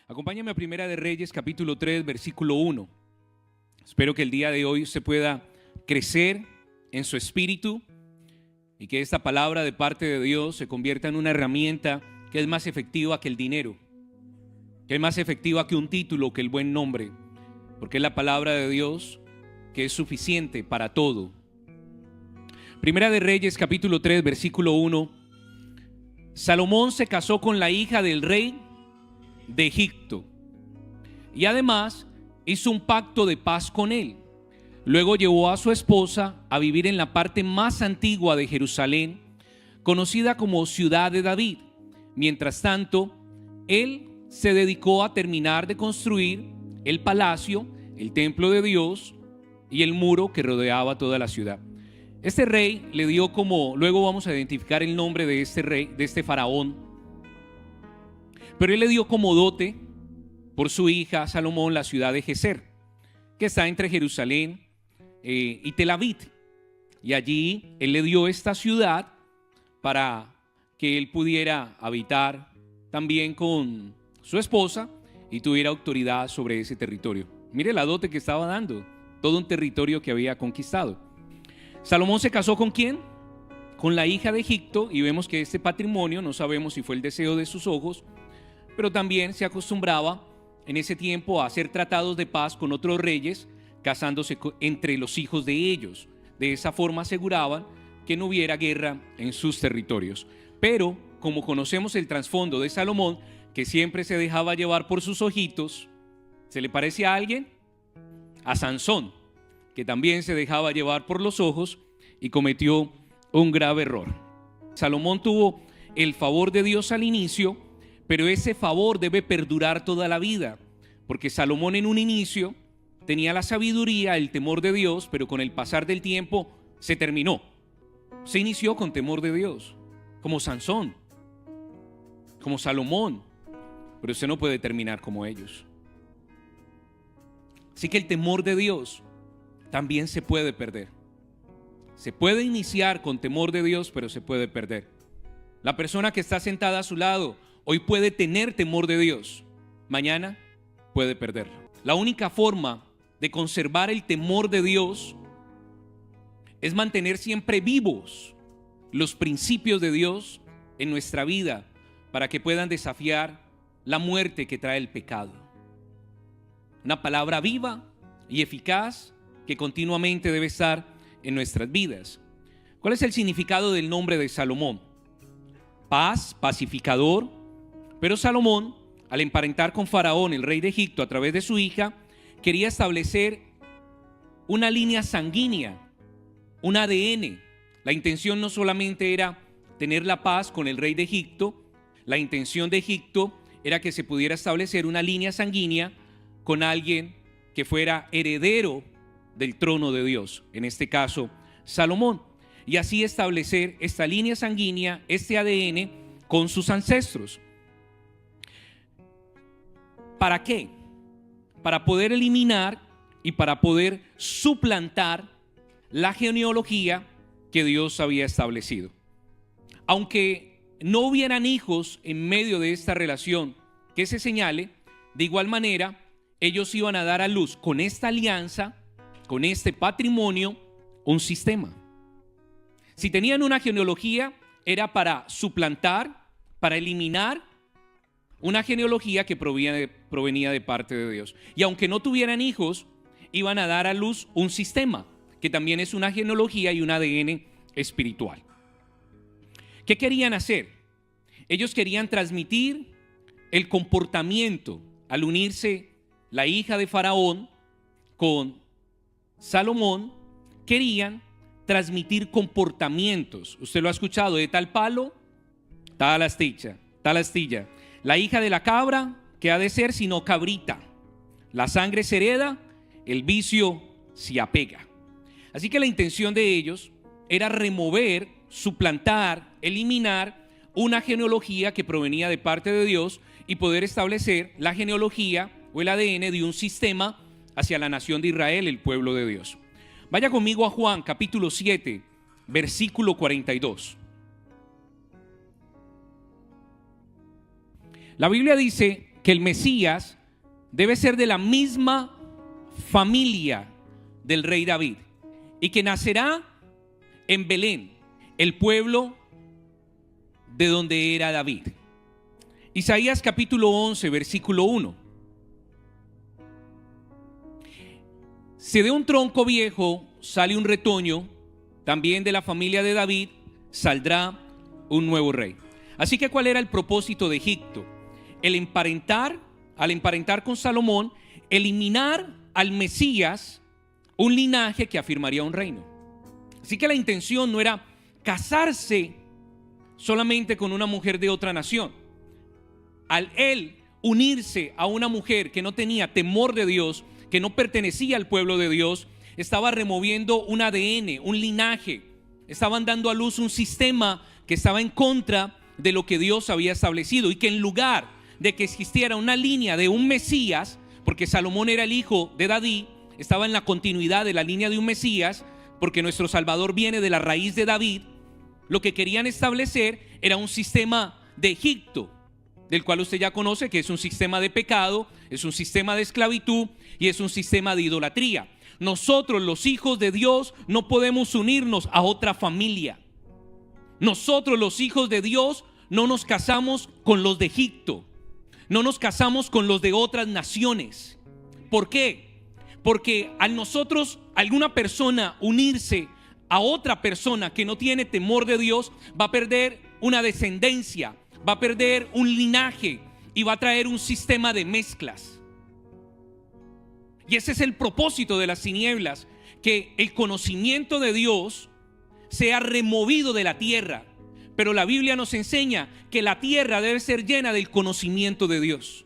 Acompáñame a Primera de Reyes, capítulo 3, versículo 1. Espero que el día de hoy se pueda crecer en su espíritu y que esta palabra de parte de Dios se convierta en una herramienta que es más efectiva que el dinero, que es más efectiva que un título, que el buen nombre, porque es la palabra de Dios que es suficiente para todo. Primera de Reyes, capítulo 3, versículo 1. Salomón se casó con la hija del rey de Egipto y además hizo un pacto de paz con él. Luego llevó a su esposa a vivir en la parte más antigua de Jerusalén, conocida como Ciudad de David. Mientras tanto, él se dedicó a terminar de construir el palacio, el templo de Dios y el muro que rodeaba toda la ciudad. Este rey le dio como, luego vamos a identificar el nombre de este rey, de este faraón, pero él le dio como dote por su hija Salomón la ciudad de Gezer, que está entre Jerusalén y Tel Aviv. Y allí él le dio esta ciudad para que él pudiera habitar también con su esposa y tuviera autoridad sobre ese territorio. Mire la dote que estaba dando, todo un territorio que había conquistado. Salomón se casó ¿con quién? Con la hija de Egipto, y vemos que este patrimonio, no sabemos si fue el deseo de sus ojos, pero también se acostumbraba en ese tiempo a hacer tratados de paz con otros reyes, casándose entre los hijos de ellos. De esa forma aseguraban que no hubiera guerra en sus territorios. Pero como conocemos el trasfondo de Salomón, que siempre se dejaba llevar por sus ojitos, ¿se le parece a alguien? A Sansón, que también se dejaba llevar por los ojos y cometió un grave error. Salomón tuvo el favor de Dios al inicio, pero ese favor debe perdurar toda la vida, porque Salomón en un inicio tenía la sabiduría, el temor de Dios, pero con el pasar del tiempo se terminó. Se inició con temor de Dios, como Sansón, como Salomón, pero usted no puede terminar como ellos. Así que el temor de Dios también se puede perder. Se puede iniciar con temor de Dios, pero se puede perder. La persona que está sentada a su lado hoy puede tener temor de Dios, mañana puede perderlo. La única forma de conservar el temor de Dios es mantener siempre vivos los principios de Dios en nuestra vida para que puedan desafiar la muerte que trae el pecado. Una palabra viva y eficaz que continuamente debe estar en nuestras vidas. ¿Cuál es el significado del nombre de Salomón? Paz, pacificador. Pero Salomón, al emparentar con Faraón, el rey de Egipto, a través de su hija, quería establecer una línea sanguínea, un ADN. La intención no solamente era tener la paz con el rey de Egipto, la intención de Egipto era que se pudiera establecer una línea sanguínea con alguien que fuera heredero del trono de Dios, en este caso Salomón, y así establecer esta línea sanguínea, este ADN con sus ancestros. ¿Para qué? Para poder eliminar y para poder suplantar la genealogía que Dios había establecido. Aunque no hubieran hijos en medio de esta relación que se señale, de igual manera ellos iban a dar a luz con esta alianza, con este patrimonio, un sistema. Si tenían una genealogía, era para suplantar, para eliminar una genealogía que provenía de parte de Dios. Y aunque no tuvieran hijos, iban a dar a luz un sistema, que también es una genealogía y un ADN espiritual. ¿Qué querían hacer? Ellos querían transmitir el comportamiento. Al unirse la hija de Faraón con Salomón, querían transmitir comportamientos. Usted lo ha escuchado: de tal palo, tal astilla. La hija de la cabra, ¿qué ha de ser sino cabrita? La sangre se hereda, el vicio se apega. Así que la intención de ellos era remover, suplantar, eliminar una genealogía que provenía de parte de Dios y poder establecer la genealogía o el ADN de un sistema hacia la nación de Israel, el pueblo de Dios. Vaya conmigo a Juan capítulo 7, versículo 42. La Biblia dice que el Mesías debe ser de la misma familia del rey David y que nacerá en Belén, el pueblo de donde era David. Isaías capítulo 11, versículo 1. Si de un tronco viejo sale un retoño, también de la familia de David saldrá un nuevo rey. Así que ¿cuál era el propósito de Egipto? Al emparentar con Salomón, eliminar al Mesías, un linaje que afirmaría un reino. Así que la intención no era casarse solamente con una mujer de otra nación. Al él unirse a una mujer que no tenía temor de Dios, que no pertenecía al pueblo de Dios, estaba removiendo un ADN, un linaje. Estaban dando a luz un sistema que estaba en contra de lo que Dios había establecido, y que en lugar de que existiera una línea de un Mesías, porque Salomón era el hijo de David, estaba en la continuidad de la línea de un Mesías, porque nuestro Salvador viene de la raíz de David. Lo que querían establecer era un sistema de Egipto, del cual usted ya conoce que es un sistema de pecado, es un sistema de esclavitud y es un sistema de idolatría. Nosotros, los hijos de Dios, no podemos unirnos a otra familia. Nosotros, los hijos de Dios, no nos casamos con los de Egipto, no nos casamos con los de otras naciones. ¿Por qué? Porque al nosotros, alguna persona unirse a otra persona que no tiene temor de Dios, va a perder una descendencia, va a perder un linaje y va a traer un sistema de mezclas. Y ese es el propósito de las tinieblas, que el conocimiento de Dios sea removido de la tierra. Pero la Biblia nos enseña que la tierra debe ser llena del conocimiento de Dios.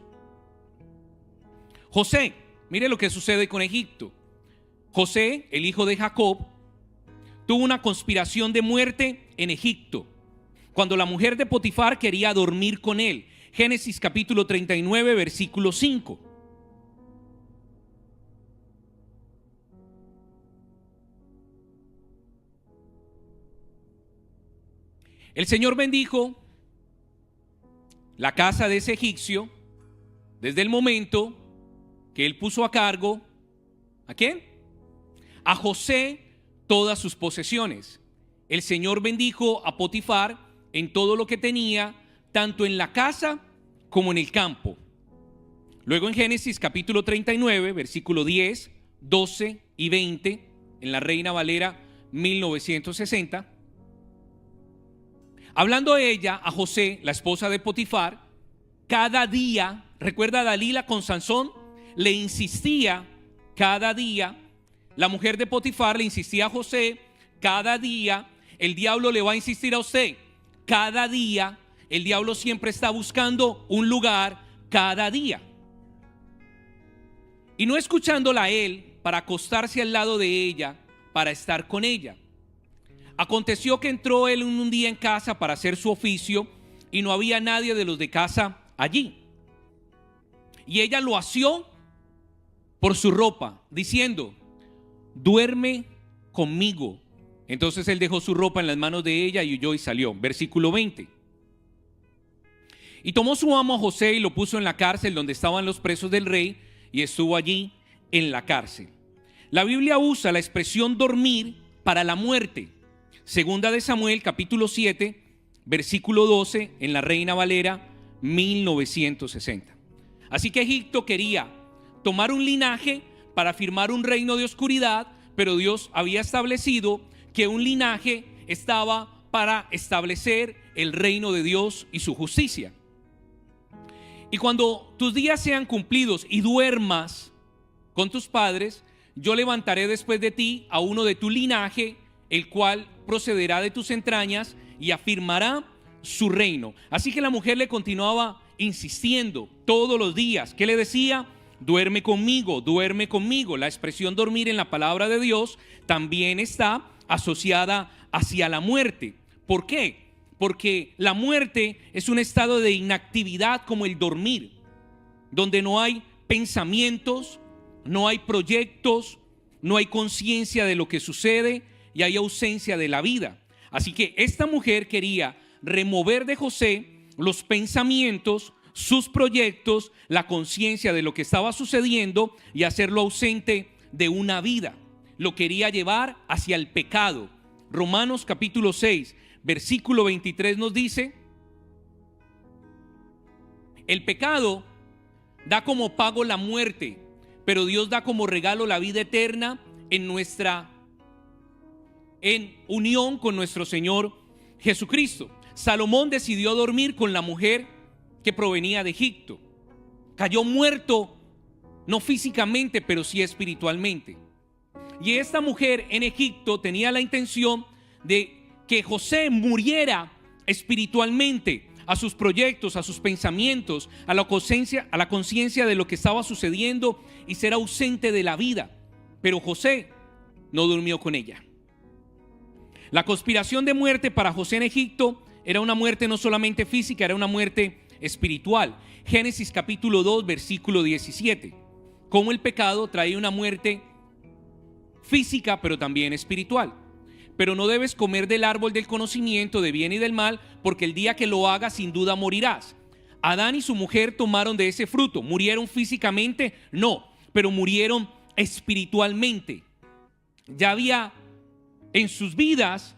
José, mire lo que sucede con Egipto. José, el hijo de Jacob, tuvo una conspiración de muerte en Egipto, cuando la mujer de Potifar quería dormir con él. Génesis capítulo 39, versículo 5. El Señor bendijo la casa de ese egipcio desde el momento que él puso a cargo, ¿a quién? A José, todas sus posesiones. El Señor bendijo a Potifar en todo lo que tenía, tanto en la casa como en el campo. Luego en Génesis capítulo 39, versículo 10, 12 y 20, en la Reina Valera 1960, hablando a ella, a José, la esposa de Potifar, cada día, recuerda a Dalila con Sansón, le insistía cada día, la mujer de Potifar le insistía a José, cada día. El diablo le va a insistir a usted, cada día. El diablo siempre está buscando un lugar cada día. Y no escuchándola a él para acostarse al lado de ella, para estar con ella. Aconteció que entró él un día en casa para hacer su oficio y no había nadie de los de casa allí. Y ella lo asió por su ropa, diciendo: duerme conmigo. Entonces él dejó su ropa en las manos de ella y huyó y salió. Versículo 20. Y tomó su amo a José y lo puso en la cárcel donde estaban los presos del rey, y estuvo allí en la cárcel. La Biblia usa la expresión dormir para la muerte. Segunda de Samuel capítulo 7, versículo 12, en la Reina Valera 1960. Así que Egipto quería tomar un linaje para firmar un reino de oscuridad, pero Dios había establecido que un linaje estaba para establecer el reino de Dios y su justicia. Y cuando tus días sean cumplidos y duermas con tus padres, yo levantaré después de ti a uno de tu linaje, el cual procederá de tus entrañas y afirmará su reino. Así que la mujer le continuaba insistiendo todos los días. ¿Qué le decía? Duerme conmigo, duerme conmigo. La expresión dormir en la palabra de Dios también está asociada hacia la muerte. ¿Por qué? Porque la muerte es un estado de inactividad como el dormir, donde no hay pensamientos, no hay proyectos, no hay conciencia de lo que sucede y hay ausencia de la vida. Así que esta mujer quería remover de José los pensamientos, sus proyectos, la conciencia de lo que estaba sucediendo y hacerlo ausente de una vida. Lo quería llevar hacia el pecado. Romanos capítulo 6, versículo 23 nos dice: el pecado da como pago la muerte, pero Dios da como regalo la vida eterna en unión con nuestro Señor Jesucristo. Salomón decidió dormir con la mujer que provenía de Egipto. Cayó muerto, no físicamente, pero sí espiritualmente. Y esta mujer en Egipto tenía la intención de que José muriera espiritualmente, a sus proyectos, a sus pensamientos, a la conciencia de lo que estaba sucediendo, y ser ausente de la vida. Pero José no durmió con ella. La conspiración de muerte para José en Egipto era una muerte no solamente física, era una muerte espiritual. Génesis capítulo 2, versículo 17. Cómo el pecado trae una muerte física, pero también espiritual. Pero no debes comer del árbol del conocimiento de bien y del mal, porque el día que lo hagas sin duda morirás. Adán y su mujer tomaron de ese fruto. ¿Murieron físicamente? No, pero murieron espiritualmente. Ya había en sus vidas,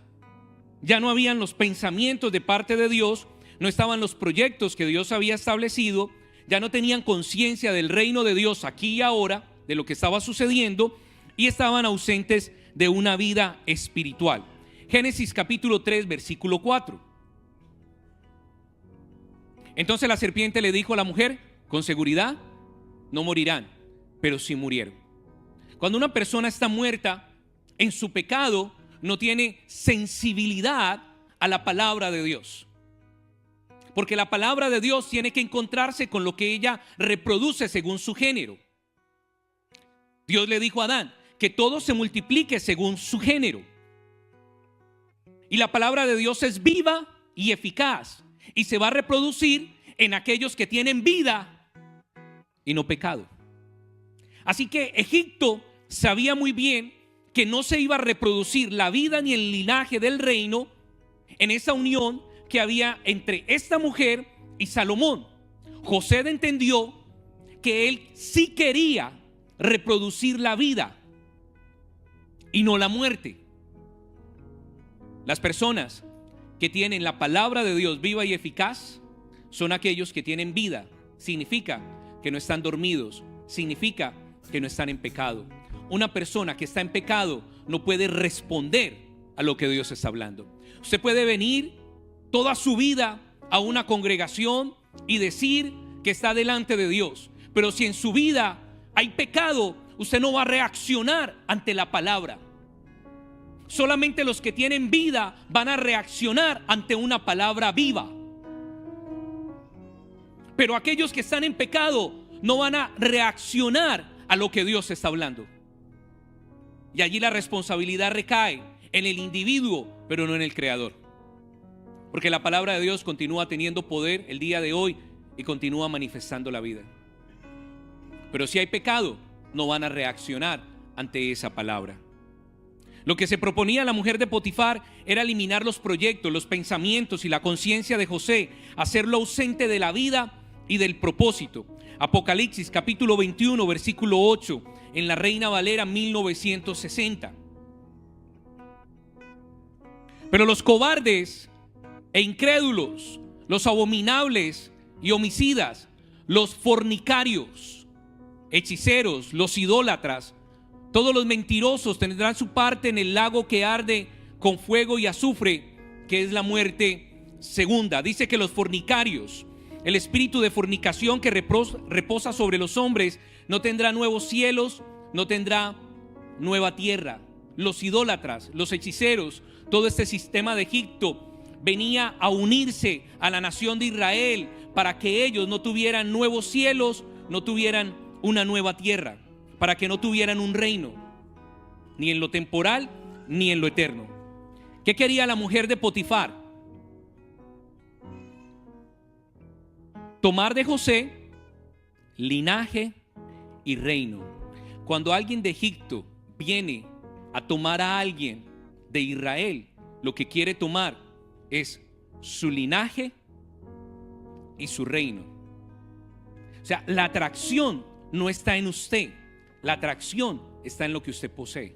ya no habían los pensamientos de parte de Dios, no estaban los proyectos que Dios había establecido, ya no tenían conciencia del reino de Dios aquí y ahora, de lo que estaba sucediendo, y estaban ausentes de una vida espiritual. Génesis capítulo 3, versículo 4. Entonces la serpiente le dijo a la mujer: con seguridad no morirán, pero sí murieron. Cuando una persona está muerta en su pecado, no tiene sensibilidad a la palabra de Dios, porque la palabra de Dios tiene que encontrarse con lo que ella reproduce según su género. Dios le dijo a Adán que todo se multiplique según su género, y la palabra de Dios es viva y eficaz, y se va a reproducir en aquellos que tienen vida y no pecado. Así que Egipto sabía muy bien que no se iba a reproducir la vida ni el linaje del reino en esa unión que había entre esta mujer y Salomón. José entendió que él sí quería reproducir la vida y no la muerte. Las personas que tienen la palabra de Dios viva y eficaz son aquellos que tienen vida. Significa que no están dormidos, significa que no están en pecado. Una persona que está en pecado no puede responder a lo que Dios está hablando. Usted puede venir toda su vida a una congregación y decir que está delante de Dios, pero si en su vida hay pecado, usted no va a reaccionar ante la palabra. Solamente los que tienen vida van a reaccionar ante una palabra viva. Pero aquellos que están en pecado no van a reaccionar a lo que Dios está hablando. Y allí la responsabilidad recae en el individuo, pero no en el creador. Porque la palabra de Dios continúa teniendo poder el día de hoy y continúa manifestando la vida. Pero si hay pecado, no van a reaccionar ante esa palabra. Lo que se proponía la mujer de Potifar era eliminar los proyectos, los pensamientos y la conciencia de José, hacerlo ausente de la vida y del propósito. Apocalipsis capítulo 21, versículo 8, en la Reina Valera 1960. Pero los cobardes e incrédulos, los abominables y homicidas, los fornicarios, hechiceros, los idólatras, todos los mentirosos tendrán su parte en el lago que arde con fuego y azufre, que es la muerte segunda. Dice que los fornicarios, el espíritu de fornicación que reposa sobre los hombres, no tendrá nuevos cielos, no tendrá nueva tierra. Los idólatras, los hechiceros, todo este sistema de Egipto venía a unirse a la nación de Israel para que ellos no tuvieran nuevos cielos, no tuvieran una nueva tierra, para que no tuvieran un reino, ni en lo temporal ni en lo eterno. ¿Qué quería la mujer de Potifar? Tomar de José linaje y reino. Cuando alguien de Egipto viene a tomar a alguien de Israel, lo que quiere tomar es su linaje y su reino. O sea, la atracción no está en usted, la atracción está en lo que usted posee.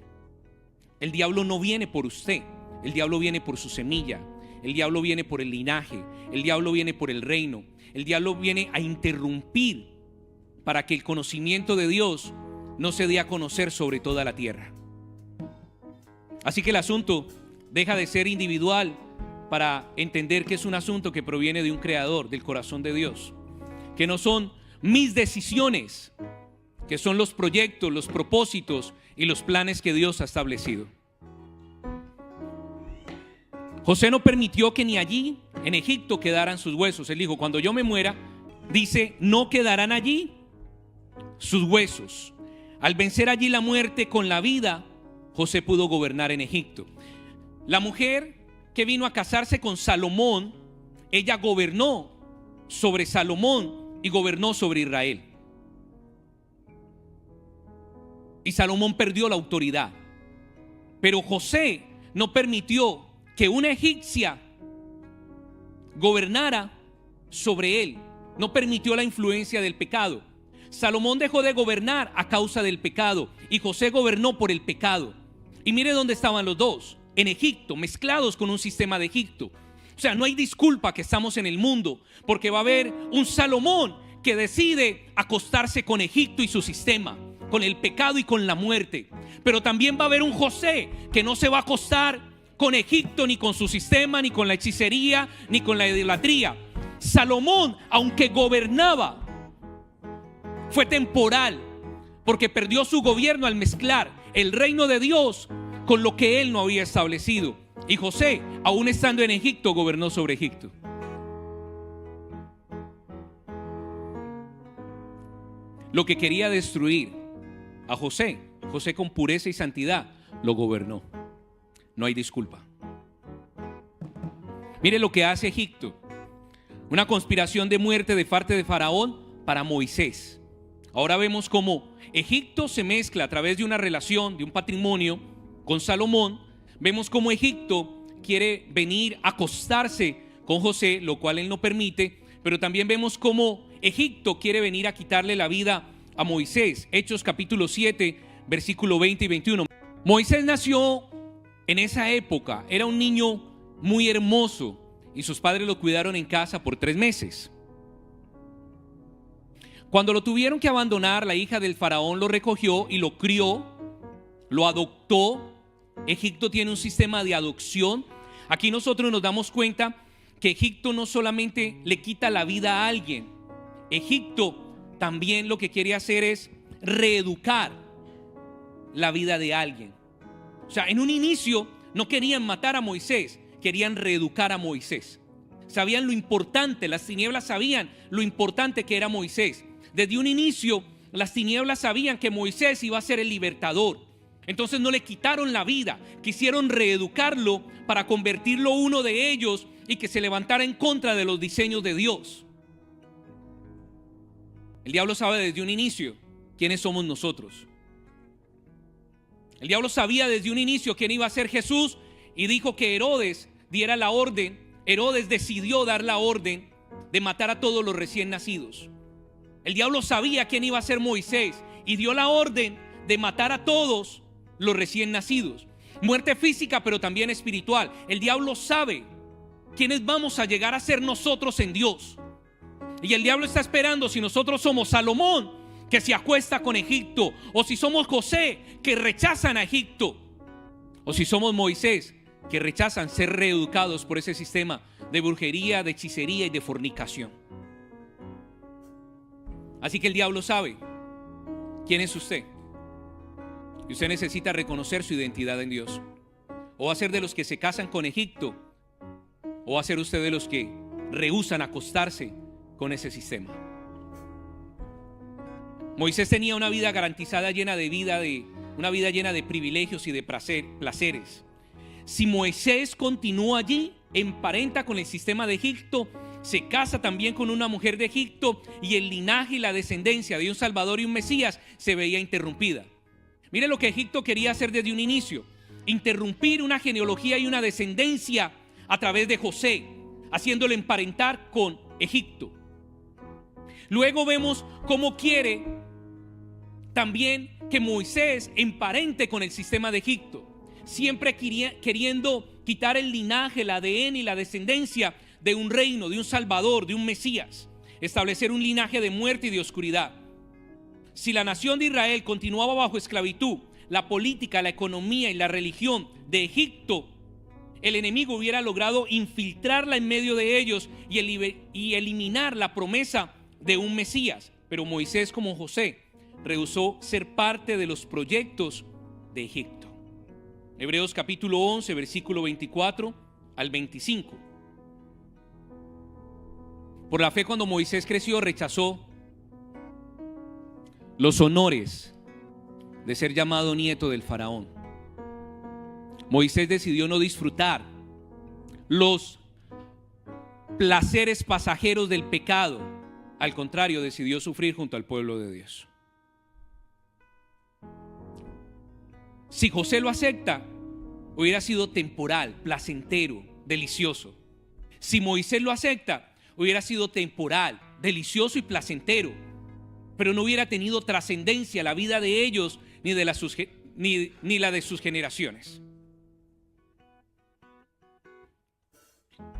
El diablo no viene por usted, el diablo viene por su semilla, el diablo viene por el linaje, el diablo viene por el reino, el diablo viene a interrumpir para que el conocimiento de Dios no se dé a conocer sobre toda la tierra. Así que el asunto deja de ser individual para entender que es un asunto que proviene de un creador, del corazón de Dios, que no son mis decisiones, que son los proyectos, los propósitos y los planes que Dios ha establecido. José no permitió que ni allí en Egipto quedaran sus huesos. Él dijo: cuando yo me muera, dice, no quedarán allí sus huesos. Al vencer allí la muerte con la vida, José pudo gobernar en Egipto. La mujer que vino a casarse con Salomón, ella gobernó sobre Salomón y gobernó sobre Israel. Y Salomón perdió la autoridad. Pero José no permitió que una egipcia gobernara sobre él. No permitió la influencia del pecado. Salomón dejó de gobernar a causa del pecado y José gobernó por el pecado. Y mire dónde estaban los dos: en Egipto, mezclados con un sistema de Egipto. O sea, no hay disculpa que estamos en el mundo, porque va a haber un Salomón que decide acostarse con Egipto y su sistema, con el pecado y con la muerte. Pero también va a haber un José que no se va a acostar con Egipto, ni con su sistema, ni con la hechicería, ni con la idolatría. Salomón, aunque gobernaba, fue temporal, porque perdió su gobierno al mezclar el reino de Dios con lo que él no había establecido. Y José, aún estando en Egipto, gobernó sobre Egipto. Lo que quería destruir a José, José con pureza y santidad lo gobernó. No hay disculpa. Mire lo que hace Egipto: una conspiración de muerte de parte de Faraón para Moisés. Ahora vemos cómo Egipto se mezcla a través de una relación, de un patrimonio con Salomón. Vemos cómo Egipto quiere venir a acostarse con José, lo cual él no permite. Pero también vemos cómo Egipto quiere venir a quitarle la vida a Moisés. Hechos capítulo 7, versículo 20 y 21. Moisés nació en esa época, era un niño muy hermoso y sus padres lo cuidaron en casa por 3 meses. Cuando lo tuvieron que abandonar, la hija del faraón lo recogió y lo crió, lo adoptó. Egipto tiene un sistema de adopción. Aquí nosotros nos damos cuenta que Egipto no solamente le quita la vida a alguien, Egipto también lo que quiere hacer es reeducar la vida de alguien. O sea, en un inicio no querían matar a Moisés, querían reeducar a Moisés. Sabían lo importante, las tinieblas sabían lo importante que era Moisés. Desde un inicio, las tinieblas sabían que Moisés iba a ser el libertador. Entonces no le quitaron la vida, quisieron reeducarlo para convertirlo uno de ellos y que se levantara en contra de los diseños de Dios. El diablo sabe desde un inicio quiénes somos nosotros. El diablo sabía desde un inicio quién iba a ser Jesús y dijo que Herodes diera la orden. Herodes decidió dar la orden de matar a todos los recién nacidos. El diablo sabía quién iba a ser Moisés y dio la orden de matar a todos los recién nacidos. Muerte física, pero también espiritual. El diablo sabe quiénes vamos a llegar a ser nosotros en Dios. Y el diablo está esperando si nosotros somos Salomón, que se acuesta con Egipto, o si somos José, que rechazan a Egipto, o si somos Moisés, que rechazan ser reeducados por ese sistema de brujería, de hechicería y de fornicación. Así que el diablo sabe quién es usted. Y usted necesita reconocer su identidad en Dios. O va a ser de los que se casan con Egipto, o va a ser usted de los que rehúsan acostarse con ese sistema. Moisés tenía una vida garantizada, una vida llena de privilegios y de placeres. Si Moisés continúa allí, emparenta con el sistema de Egipto, se casa también con una mujer de Egipto, y el linaje y la descendencia de un Salvador y un Mesías se veía interrumpida. Mire lo que Egipto quería hacer desde un inicio: interrumpir una genealogía y una descendencia a través de José, haciéndole emparentar con Egipto. Luego vemos cómo quiere también que Moisés emparente con el sistema de Egipto, siempre queriendo quitar el linaje, el ADN y la descendencia de un reino, de un Salvador, de un Mesías, establecer un linaje de muerte y de oscuridad. Si la nación de Israel continuaba bajo esclavitud, la política, la economía y la religión de Egipto, el enemigo hubiera logrado infiltrarla en medio de ellos y eliminar la promesa de un Mesías. Pero Moisés, como José, rehusó ser parte de los proyectos de Egipto. Hebreos capítulo 11, versículo 24 al 25. Por la fe, cuando Moisés creció, rechazó los honores de ser llamado nieto del faraón. Moisés decidió no disfrutar los placeres pasajeros del pecado. Al contrario, decidió sufrir junto al pueblo de Dios. Si José lo acepta, hubiera sido temporal, placentero, delicioso. Si Moisés lo acepta, hubiera sido temporal, delicioso y placentero, pero no hubiera tenido trascendencia la vida de ellos ni la de sus generaciones.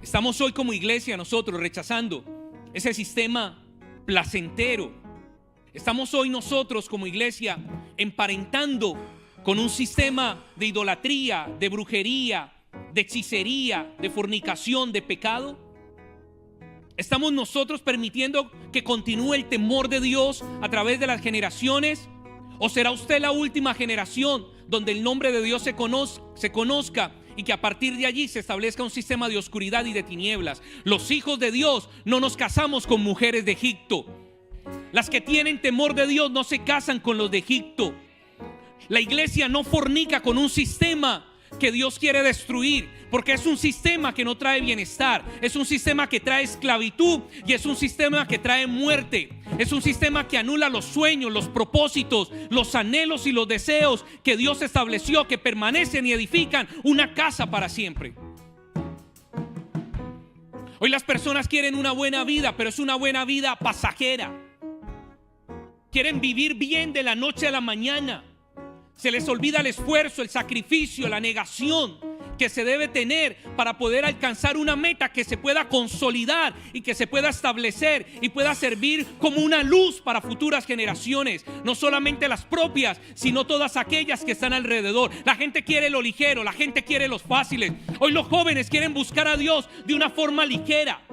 Estamos hoy como iglesia nosotros rechazando ese sistema placentero. Estamos hoy nosotros como iglesia emparentando con un sistema de idolatría, de brujería, de hechicería, de fornicación, de pecado. ¿Estamos nosotros permitiendo que continúe el temor de Dios a través de las generaciones? ¿O será usted la última generación donde el nombre de Dios se conozca y que a partir de allí se establezca un sistema de oscuridad y de tinieblas? Los hijos de Dios no nos casamos con mujeres de Egipto. Las que tienen temor de Dios no se casan con los de Egipto. La iglesia no fornica con un sistema que Dios quiere destruir, porque es un sistema que no trae bienestar, es un sistema que trae esclavitud y es un sistema que trae muerte, es un sistema que anula los sueños, los propósitos, los anhelos y los deseos que Dios estableció, que permanecen y edifican una casa para siempre. Hoy las personas quieren una buena vida, pero es una buena vida pasajera. Quieren vivir bien de la noche a la mañana. Se les olvida el esfuerzo, el sacrificio, la negación que se debe tener para poder alcanzar una meta que se pueda consolidar y que se pueda establecer y pueda servir como una luz para futuras generaciones, no solamente las propias, sino todas aquellas que están alrededor. La gente quiere lo ligero, la gente quiere los fáciles. Hoy los jóvenes quieren buscar a Dios de una forma ligera,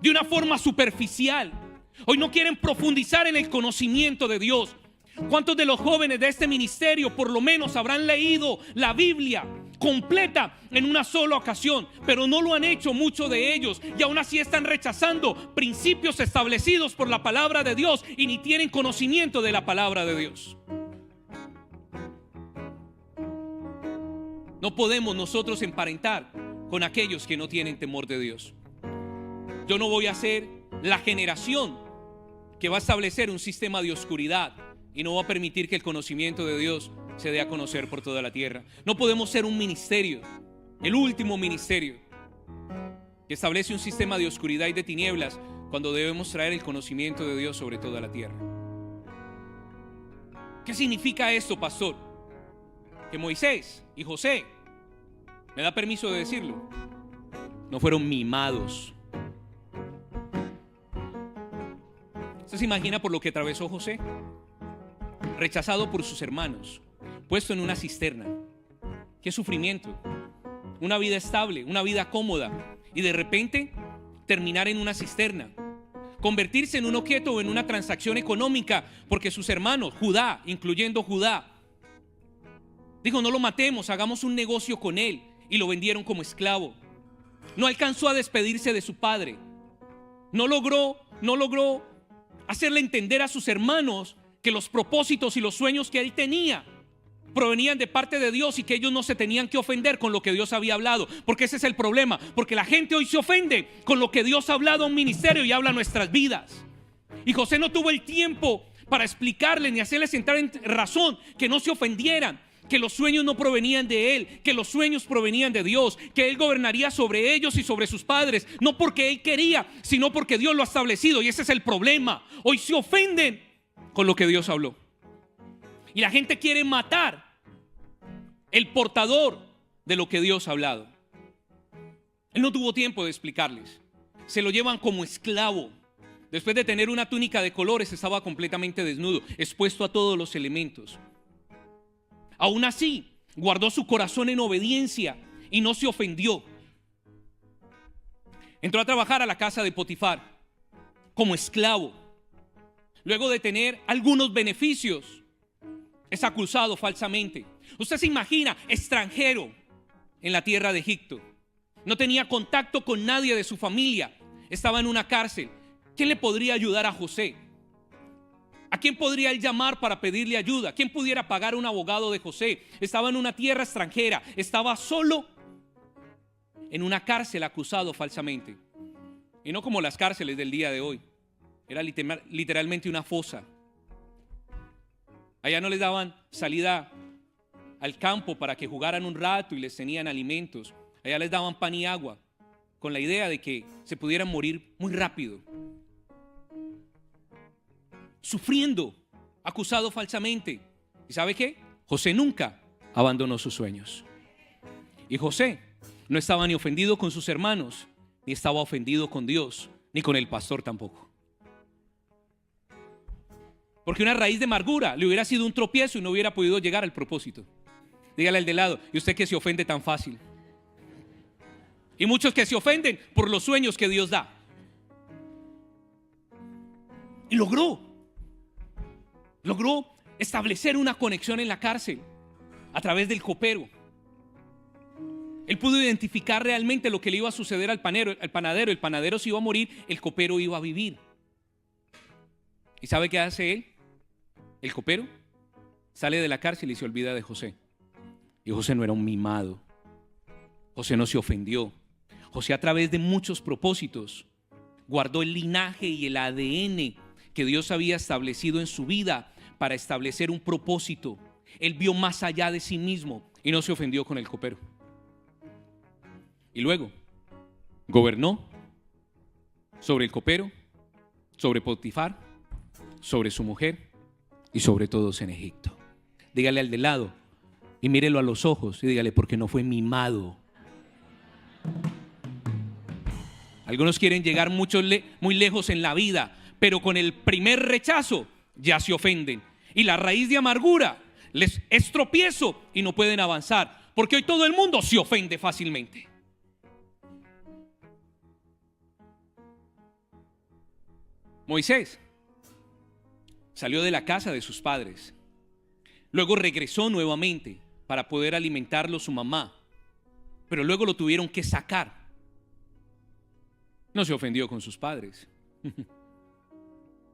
de una forma superficial. Hoy no quieren profundizar en el conocimiento de Dios. ¿Cuántos de los jóvenes de este ministerio por lo menos habrán leído la Biblia completa en una sola ocasión? Pero no lo han hecho muchos de ellos, y aún así están rechazando principios establecidos por la palabra de Dios y ni tienen conocimiento de la palabra de Dios. No podemos nosotros emparentar con aquellos que no tienen temor de Dios. Yo no voy a ser la generación que va a establecer un sistema de oscuridad y no va a permitir que el conocimiento de Dios se dé a conocer por toda la tierra. No podemos ser un ministerio, el último ministerio, que establece un sistema de oscuridad y de tinieblas, cuando debemos traer el conocimiento de Dios sobre toda la tierra. ¿Qué significa esto, pastor? Que Moisés y José, ¿me da permiso de decirlo?, no fueron mimados. ¿Usted se imagina por lo que atravesó José? Rechazado por sus hermanos, puesto en una cisterna. Qué sufrimiento. Una vida estable, una vida cómoda, y de repente terminar en una cisterna, convertirse en un objeto o en una transacción económica, porque sus hermanos, Judá, incluyendo Judá, dijo: no lo matemos, hagamos un negocio con él, y lo vendieron como esclavo. No alcanzó a despedirse de su padre. No logró hacerle entender a sus hermanos que los propósitos y los sueños que él tenía provenían de parte de Dios y que ellos no se tenían que ofender con lo que Dios había hablado, porque ese es el problema, porque la gente hoy se ofende con lo que Dios ha hablado a un ministerio y habla a nuestras vidas. Y José no tuvo el tiempo para explicarle ni hacerles entrar en razón, que no se ofendieran, que los sueños no provenían de él, que los sueños provenían de Dios, que él gobernaría sobre ellos y sobre sus padres, no porque él quería, sino porque Dios lo ha establecido. Y ese es el problema. Hoy se ofenden con lo que Dios habló. Y la gente quiere matar el portador de lo que Dios ha hablado. Él no tuvo tiempo de explicarles. Se lo llevan como esclavo. Después de tener una túnica de colores, estaba completamente desnudo, expuesto a todos los elementos. Aún así, guardó su corazón en obediencia y no se ofendió. Entró a trabajar a la casa de Potifar como esclavo. Luego de tener algunos beneficios, es acusado falsamente. Usted se imagina, extranjero en la tierra de Egipto. No tenía contacto con nadie de su familia. Estaba en una cárcel. ¿Quién le podría ayudar a José? ¿A quién podría él llamar para pedirle ayuda? ¿Quién pudiera pagar un abogado de José? Estaba en una tierra extranjera. Estaba solo en una cárcel, acusado falsamente. Y no como las cárceles del día de hoy. Era literalmente una fosa. Allá no les daban salida al campo para que jugaran un rato y les tenían alimentos. Allá les daban pan y agua, con la idea de que se pudieran morir muy rápido. Sufriendo, acusado falsamente. ¿Y sabe qué? José nunca abandonó sus sueños. Y José no estaba ni ofendido con sus hermanos, ni estaba ofendido con Dios, ni con el pastor tampoco. Porque una raíz de amargura le hubiera sido un tropiezo y no hubiera podido llegar al propósito. Dígale al de lado: ¿y usted que se ofende tan fácil? Y muchos que se ofenden por los sueños que Dios da. Y logró establecer una conexión en la cárcel a través del copero. Él pudo identificar realmente lo que le iba a suceder al panadero. El panadero se iba a morir, el copero iba a vivir. ¿Y sabe qué hace él? El copero sale de la cárcel y se olvida de José. Y José no era un mimado. José no se ofendió. José, a través de muchos propósitos, guardó el linaje y el ADN que Dios había establecido en su vida para establecer un propósito. Él vio más allá de sí mismo y no se ofendió con el copero. Y luego gobernó sobre el copero, sobre Potifar, sobre su mujer y sobre todos en Egipto. Dígale al de lado y mírelo a los ojos y dígale: porque no fue mimado. Algunos quieren llegar muy lejos en la vida, pero con el primer rechazo ya se ofenden. Y la raíz de amargura les es tropiezo y no pueden avanzar, porque hoy todo el mundo se ofende fácilmente. Moisés salió de la casa de sus padres. Luego regresó nuevamente para poder alimentarlo su mamá, pero luego lo tuvieron que sacar. No se ofendió con sus padres.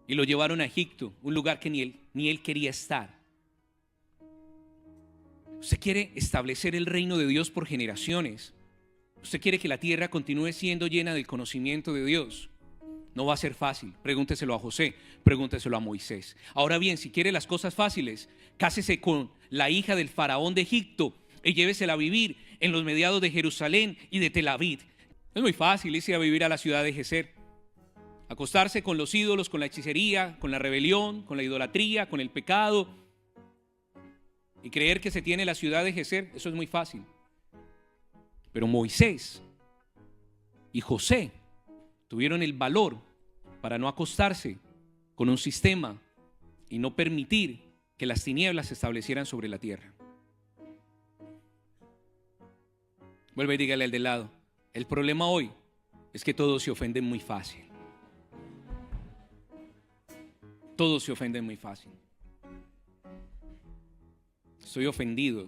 Y lo llevaron a Egipto, un lugar que ni él quería estar. Usted quiere establecer el reino de Dios por generaciones. Usted quiere que la tierra continúe siendo llena del conocimiento de Dios. No va a ser fácil. Pregúnteselo a José, pregúnteselo a Moisés. Ahora bien, si quiere las cosas fáciles, cásese con la hija del faraón de Egipto y llévesela a vivir en los mediados de Jerusalén y de Tel Aviv. Es muy fácil irse a vivir a la ciudad de Geser, acostarse con los ídolos, con la hechicería, con la rebelión, con la idolatría, con el pecado, y creer que se tiene la ciudad de Geser. Eso es muy fácil. Pero Moisés y José tuvieron el valor para no acostarse con un sistema y no permitir que las tinieblas se establecieran sobre la tierra. Vuelve y dígale al de lado: el problema hoy es que todos se ofenden muy fácil. Todos se ofenden muy fácil. Estoy ofendido.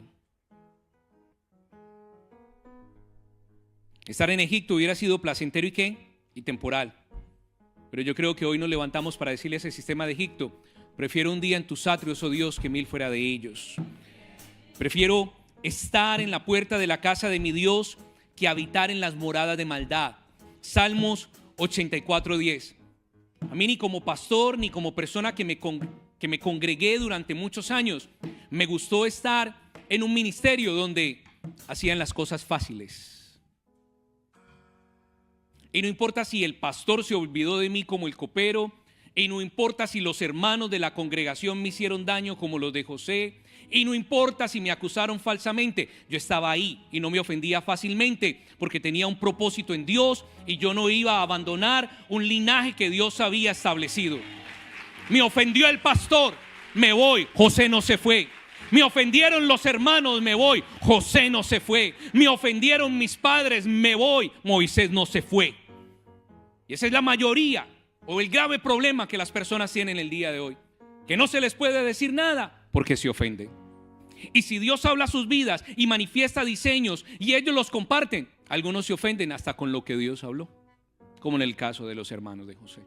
Estar en Egipto hubiera sido placentero y ¿qué? Y temporal. Pero yo creo que hoy nos levantamos para decirle a ese sistema de Egipto: prefiero un día en tus atrios, oh Dios, que 1000 fuera de ellos. Prefiero estar en la puerta de la casa de mi Dios que habitar en las moradas de maldad. Salmos 84:10. A mí, ni como pastor ni como persona que me congregué durante muchos años, me gustó estar en un ministerio donde hacían las cosas fáciles. Y no importa si el pastor se olvidó de mí como el copero, y no importa si los hermanos de la congregación me hicieron daño como los de José, y no importa si me acusaron falsamente, yo estaba ahí y no me ofendía fácilmente porque tenía un propósito en Dios y yo no iba a abandonar un linaje que Dios había establecido. Me ofendió el pastor, me voy, José no se fue. Me ofendieron los hermanos, me voy, José no se fue. Me ofendieron mis padres, me voy, Moisés no se fue. Y esa es la mayoría o el grave problema que las personas tienen el día de hoy, que no se les puede decir nada porque se ofenden. Y si Dios habla a sus vidas y manifiesta diseños y ellos los comparten, algunos se ofenden hasta con lo que Dios habló, como en el caso de los hermanos de José.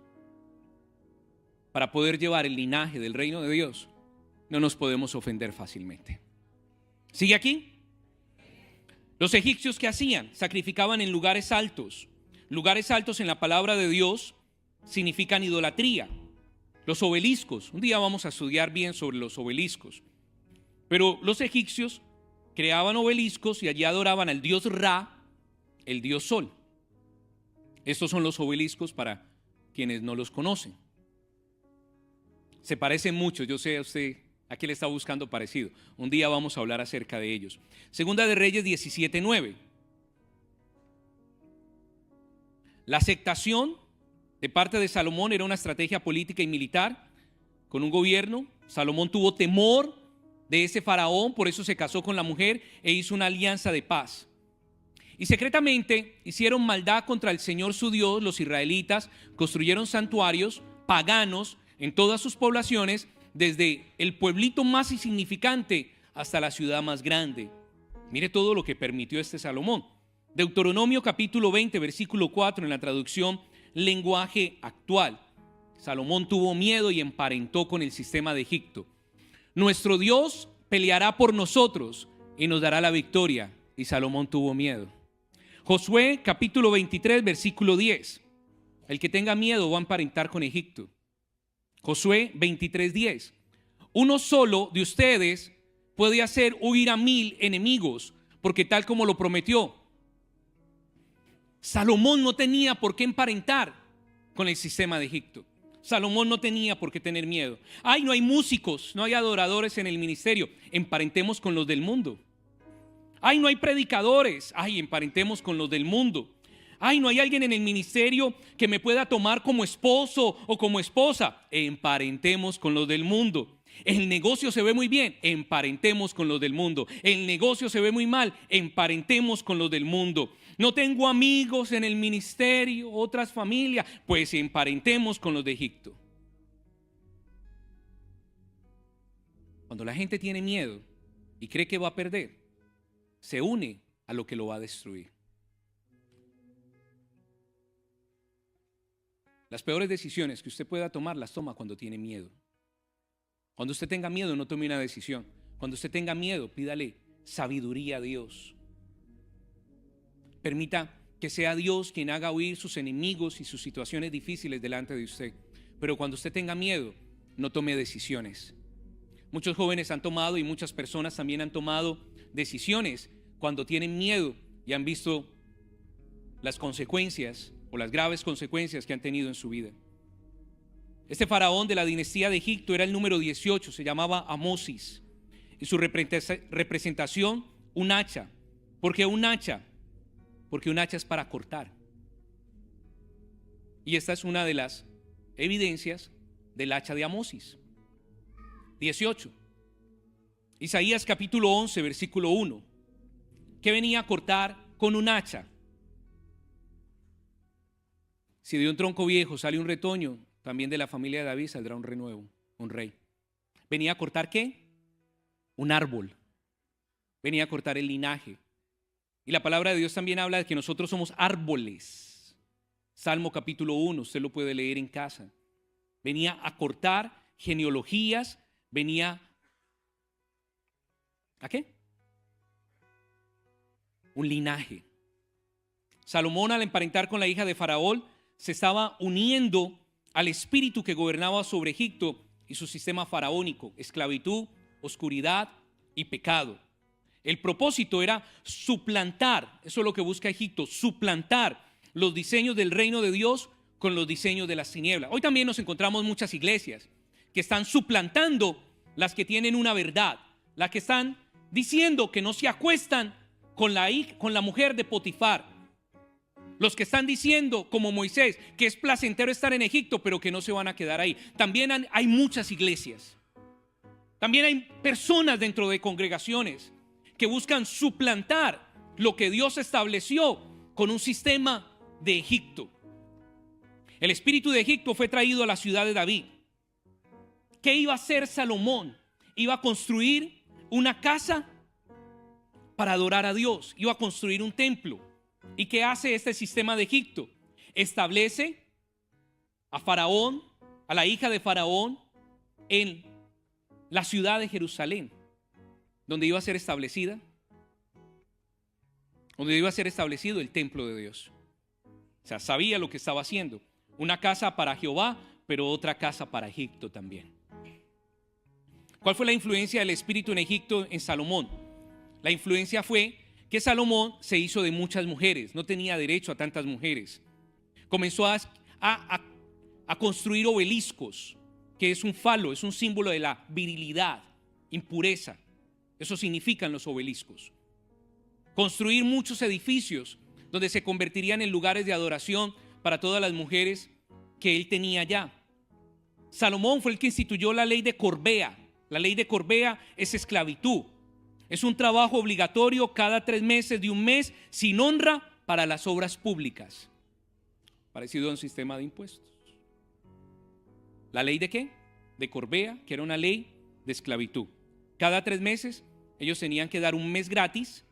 Para poder llevar el linaje del reino de Dios, no nos podemos ofender fácilmente. ¿Sigue aquí? Los egipcios, ¿qué hacían? Sacrificaban en lugares altos. Lugares altos en la palabra de Dios significan idolatría. Los obeliscos, un día vamos a estudiar bien sobre los obeliscos. Pero los egipcios creaban obeliscos y allí adoraban al dios Ra, el dios Sol. Estos son los obeliscos para quienes no los conocen. Se parecen mucho, yo sé a usted a qué le está buscando parecido. Un día vamos a hablar acerca de ellos. Segunda de Reyes 17:9. La aceptación de parte de Salomón era una estrategia política y militar con un gobierno. Salomón tuvo temor de ese faraón, por eso se casó con la mujer e hizo una alianza de paz. Y secretamente hicieron maldad contra el Señor su Dios. Los israelitas construyeron santuarios paganos en todas sus poblaciones, desde el pueblito más insignificante hasta la ciudad más grande. Mire todo lo que permitió este Salomón. Deuteronomio capítulo 20, versículo 4 en la traducción lenguaje actual. Salomón tuvo miedo y emparentó con el sistema de Egipto. Nuestro Dios peleará por nosotros y nos dará la victoria. Y Salomón tuvo miedo. Josué capítulo 23, versículo 10. El que tenga miedo va a emparentar con Egipto. Josué 23:10. Uno solo de ustedes puede hacer huir a 1000 enemigos, porque tal como lo prometió. Salomón no tenía por qué emparentar con el sistema de Egipto. Salomón no tenía por qué tener miedo. Ay, no hay músicos, no hay adoradores en el ministerio. Emparentemos con los del mundo. Ay, no hay predicadores. Ay, emparentemos con los del mundo. Ay, no hay alguien en el ministerio que me pueda tomar como esposo o como esposa. Emparentemos con los del mundo. El negocio se ve muy bien, emparentemos con los del mundo. El negocio se ve muy mal, emparentemos con los del mundo. No tengo amigos en el ministerio, otras familias, pues emparentemos con los de Egipto. Cuando la gente tiene miedo y cree que va a perder, se une a lo que lo va a destruir. Las peores decisiones que usted pueda tomar las toma cuando tiene miedo. Cuando usted tenga miedo, no tome una decisión. Cuando usted tenga miedo, pídale sabiduría a Dios. Permita que sea Dios quien haga huir sus enemigos y sus situaciones difíciles delante de usted. Pero cuando usted tenga miedo, no tome decisiones. Muchos jóvenes han tomado y muchas personas también han tomado decisiones cuando tienen miedo y han visto las consecuencias o las graves consecuencias que han tenido en su vida. Este faraón de la dinastía de Egipto era el número 18, se llamaba Amosis. Y su representación, un hacha. ¿Por qué un hacha? Porque un hacha es para cortar. Y esta es una de las evidencias del hacha de Amosis. 18. Isaías capítulo 11, versículo 1. ¿Qué venía a cortar con un hacha? Si de un tronco viejo sale un retoño, también de la familia de David saldrá un renuevo, un rey. ¿Venía a cortar qué? Un árbol. Venía a cortar el linaje. Y la palabra de Dios también habla de que nosotros somos árboles. Salmo capítulo 1, usted lo puede leer en casa. Venía a cortar genealogías, venía ¿a qué? Un linaje. Salomón, al emparentar con la hija de Faraón, se estaba uniendo al espíritu que gobernaba sobre Egipto y su sistema faraónico, esclavitud, oscuridad y pecado. El propósito era suplantar, eso es lo que busca Egipto, suplantar los diseños del reino de Dios con los diseños de las tinieblas. Hoy también nos encontramos muchas iglesias que están suplantando las que tienen una verdad, las que están diciendo que no se acuestan con la mujer de Potifar, los que están diciendo como Moisés que es placentero estar en Egipto pero que no se van a quedar ahí. También hay muchas iglesias, también hay personas dentro de congregaciones que buscan suplantar lo que Dios estableció con un sistema de Egipto. El espíritu de Egipto fue traído a la ciudad de David. ¿Qué iba a hacer Salomón? Iba a construir una casa para adorar a Dios, iba a construir un templo. ¿Y qué hace este sistema de Egipto? Establece a Faraón, a la hija de Faraón, en la ciudad de Jerusalén, donde iba a ser establecida, donde iba a ser establecido el templo de Dios. O sea, sabía lo que estaba haciendo. Una casa para Jehová, pero otra casa para Egipto también. ¿Cuál fue la influencia del espíritu en Egipto en Salomón? La influencia fue que Salomón se hizo de muchas mujeres, no tenía derecho a tantas mujeres. Comenzó a construir obeliscos, que es un falo, es un símbolo de la virilidad, impureza. Eso significan los obeliscos. Construir muchos edificios donde se convertirían en lugares de adoración para todas las mujeres que él tenía ya. Salomón fue el que instituyó la ley de Corbea. La ley de Corbea es esclavitud. Es un trabajo obligatorio cada 3 meses de un mes sin honra para las obras públicas. Parecido a un sistema de impuestos. ¿La ley de qué? De Corbea, que era una ley de esclavitud. Cada 3 meses ellos tenían que dar un mes gratis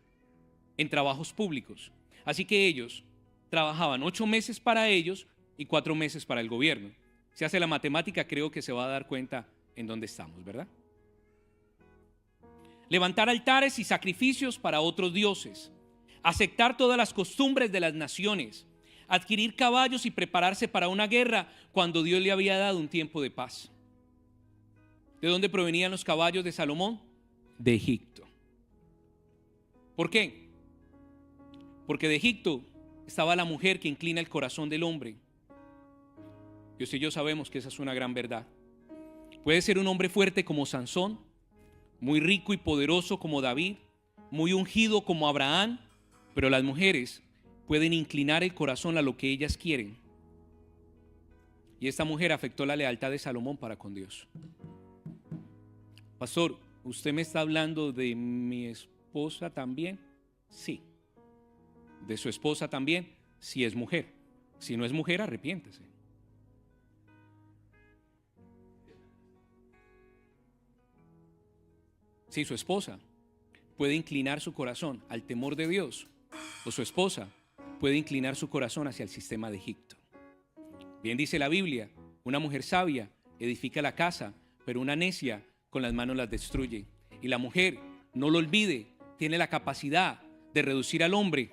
en trabajos públicos. Así que ellos trabajaban 8 meses para ellos y 4 meses para el gobierno. Si hace la matemática, creo que se va a dar cuenta en dónde estamos, ¿verdad? Levantar altares y sacrificios para otros dioses, aceptar todas las costumbres de las naciones, adquirir caballos y prepararse para una guerra cuando Dios le había dado un tiempo de paz. ¿De dónde provenían los caballos de Salomón? De Egipto. ¿Por qué? Porque de Egipto estaba la mujer que inclina el corazón del hombre. Y usted y yo sabemos que esa es una gran verdad. Puede ser un hombre fuerte como Sansón, muy rico y poderoso como David, muy ungido como Abraham, pero las mujeres pueden inclinar el corazón a lo que ellas quieren. Y esta mujer afectó la lealtad de Salomón para con Dios. Pastor, ¿usted me está hablando de mi esposa también? Sí. ¿De su esposa también? Si es mujer. Si no es mujer, arrepiéntese. Si su esposa puede inclinar su corazón al temor de Dios, o su esposa puede inclinar su corazón hacia el sistema de Egipto. Bien dice la Biblia, una mujer sabia edifica la casa, pero una necia con las manos las destruye. Y la mujer, no lo olvide, tiene la capacidad de reducir al hombre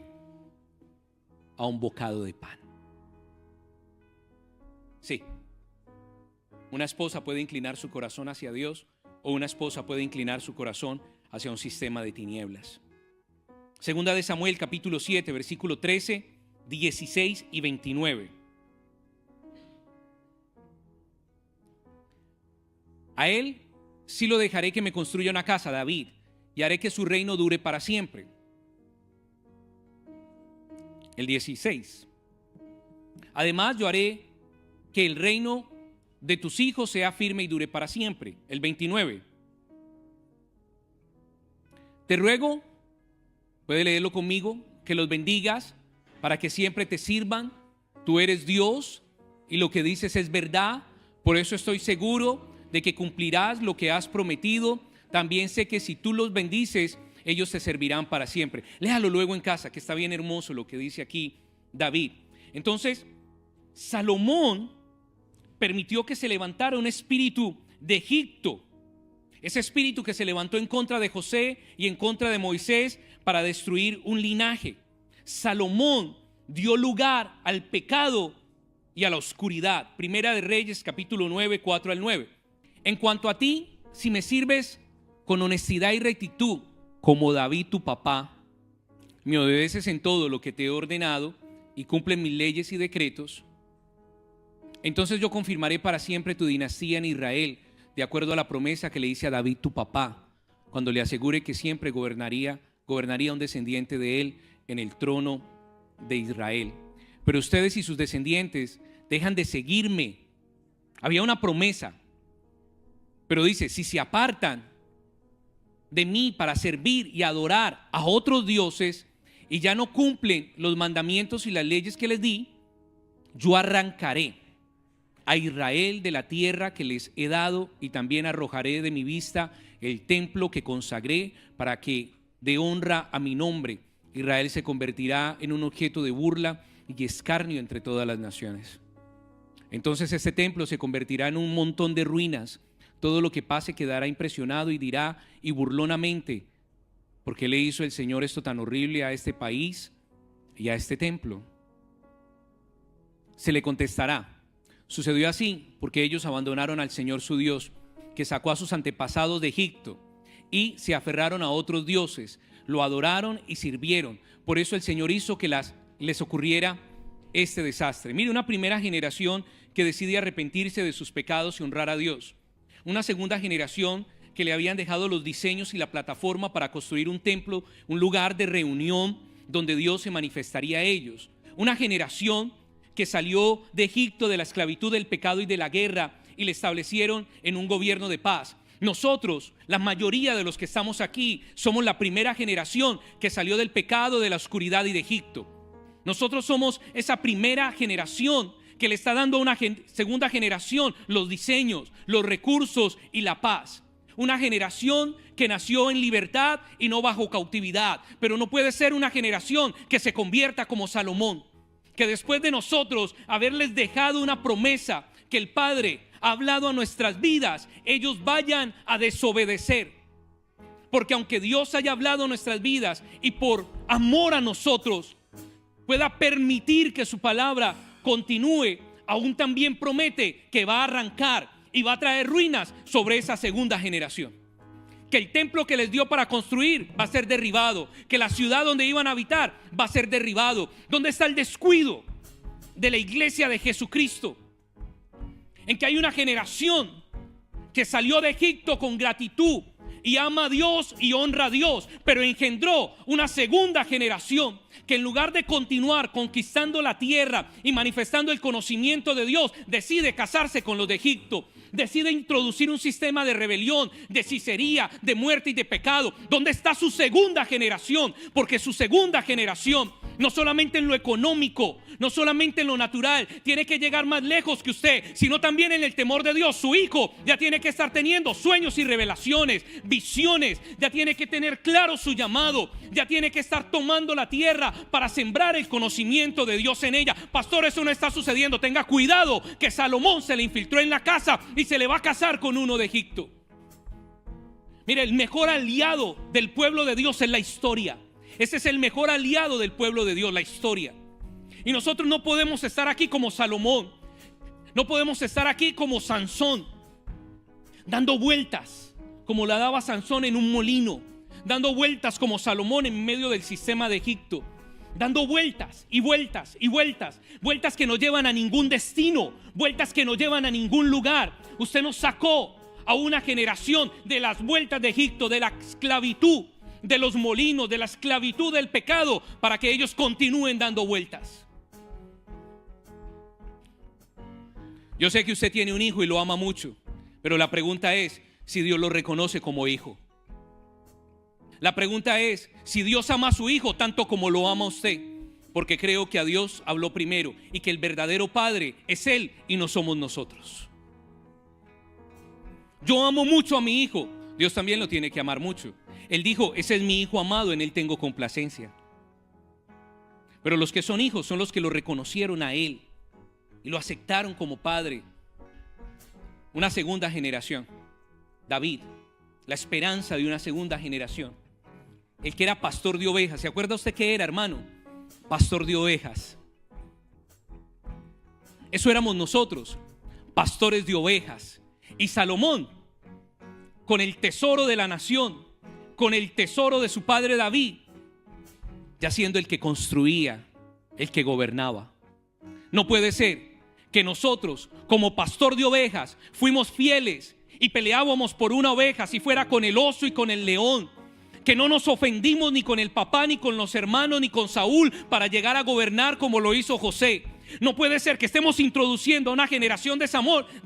a un bocado de pan. Sí, una esposa puede inclinar su corazón hacia Dios, o una esposa puede inclinar su corazón hacia un sistema de tinieblas. Segunda de Samuel, capítulo 7, versículo 13, 16 y 29. A él sí lo dejaré que me construya una casa, David, y haré que su reino dure para siempre. El 16. Además, yo haré que el reino de tus hijos sea firme y dure para siempre. El 29. Te ruego, puede leerlo conmigo, que los bendigas para que siempre te sirvan. Tú eres Dios y lo que dices es verdad. Por eso estoy seguro de que cumplirás lo que has prometido. También sé que si tú los bendices, ellos te servirán para siempre. Léalo luego en casa, que está bien hermoso lo que dice aquí David. Entonces, Salomón permitió que se levantara un espíritu de Egipto. Ese espíritu que se levantó en contra de José y en contra de Moisés para destruir un linaje. Salomón dio lugar al pecado y a la oscuridad. Primera de Reyes, capítulo 9, 4 al 9. En cuanto a ti, si me sirves con honestidad y rectitud, como David tu papá, me obedeces en todo lo que te he ordenado y cumples mis leyes y decretos, entonces yo confirmaré para siempre tu dinastía en Israel, de acuerdo a la promesa que le hice a David tu papá, cuando le asegure que siempre gobernaría un descendiente de él en el trono de Israel. Pero ustedes y sus descendientes dejan de seguirme. Había una promesa, pero dice, si se apartan de mí para servir y adorar a otros dioses y ya no cumplen los mandamientos y las leyes que les di, yo arrancaré a Israel de la tierra que les he dado y también arrojaré de mi vista el templo que consagré para que dé honra a mi nombre. Israel se convertirá en un objeto de burla y escarnio entre todas las naciones. Entonces este templo se convertirá en un montón de ruinas. Todo lo que pase quedará impresionado y dirá y burlonamente, ¿por qué le hizo el Señor esto tan horrible a este país y a este templo? Se le contestará, sucedió así porque ellos abandonaron al Señor su Dios, que sacó a sus antepasados de Egipto, y se aferraron a otros dioses, lo adoraron y sirvieron. Por eso el Señor hizo que les ocurriera este desastre. Mire, una primera generación que decide arrepentirse de sus pecados y honrar a Dios. Una segunda generación que le habían dejado los diseños y la plataforma para construir un templo, un lugar de reunión donde Dios se manifestaría a ellos. Una generación que salió de Egipto, de la esclavitud, del pecado y de la guerra, y le establecieron en un gobierno de paz. Nosotros, la mayoría de los que estamos aquí, somos la primera generación que salió del pecado, de la oscuridad y de Egipto. Nosotros somos esa primera generación que le está dando a una segunda generación los diseños, los recursos y la paz. Una generación que nació en libertad y no bajo cautividad, pero no puede ser una generación que se convierta como Salomón, que después de nosotros haberles dejado una promesa que el Padre ha hablado a nuestras vidas, ellos vayan a desobedecer. Porque aunque Dios haya hablado a nuestras vidas y por amor a nosotros pueda permitir que su palabra continúe, aún también promete que va a arrancar y va a traer ruinas sobre esa segunda generación. Que el templo que les dio para construir va a ser derribado, que la ciudad donde iban a habitar va a ser derribado. ¿Dónde está el descuido de la iglesia de Jesucristo? En que hay una generación que salió de Egipto con gratitud y ama a Dios y honra a Dios, pero engendró una segunda generación que en lugar de continuar conquistando la tierra y manifestando el conocimiento de Dios, decide casarse con los de Egipto, decide introducir un sistema de rebelión, de hechicería, de muerte y de pecado. ¿Dónde está su segunda generación? Porque su segunda generación, no solamente en lo económico, no solamente en lo natural, tiene que llegar más lejos que usted, sino también en el temor de Dios. Su hijo ya tiene que estar teniendo sueños y revelaciones, visiones, ya tiene que tener claro su llamado, ya tiene que estar tomando la tierra para sembrar el conocimiento de Dios en ella. Pastor, eso no está sucediendo. Tenga cuidado que Salomón se le infiltró en la casa y se le va a casar con uno de Egipto. Mire, el mejor aliado del pueblo de Dios es la historia. Ese es el mejor aliado del pueblo de Dios, la historia. Y nosotros no podemos estar aquí como Salomón, no podemos estar aquí como Sansón, dando vueltas como la daba Sansón en un molino, dando vueltas como Salomón en medio del sistema de Egipto, dando vueltas y vueltas y vueltas, vueltas que no llevan a ningún destino, vueltas que no llevan a ningún lugar. Usted nos sacó a una generación de las vueltas de Egipto, de la esclavitud, de los molinos, de la esclavitud del pecado, para que ellos continúen dando vueltas. Yo sé que usted tiene un hijo y lo ama mucho, pero la pregunta es si Dios lo reconoce como hijo. La pregunta es si Dios ama a su hijo tanto como lo ama a usted, porque creo que a Dios habló primero y que el verdadero padre es Él y no somos nosotros. Yo amo mucho a mi hijo, Dios también lo tiene que amar mucho. Él dijo, ese es mi hijo amado, en Él tengo complacencia. Pero los que son hijos son los que lo reconocieron a Él y lo aceptaron como padre. Una segunda generación, David, la esperanza de una segunda generación. El que era pastor de ovejas. ¿Se acuerda usted qué era, hermano? Pastor de ovejas. Eso éramos nosotros, pastores de ovejas. Y Salomón, con el tesoro de la nación, con el tesoro de su padre David, ya siendo el que construía, el que gobernaba. No puede ser que nosotros, como pastor de ovejas, fuimos fieles y peleábamos por una oveja, si fuera con el oso y con el león, que no nos ofendimos ni con el papá, ni con los hermanos, ni con Saúl, para llegar a gobernar como lo hizo José. No puede ser que estemos introduciendo a una generación de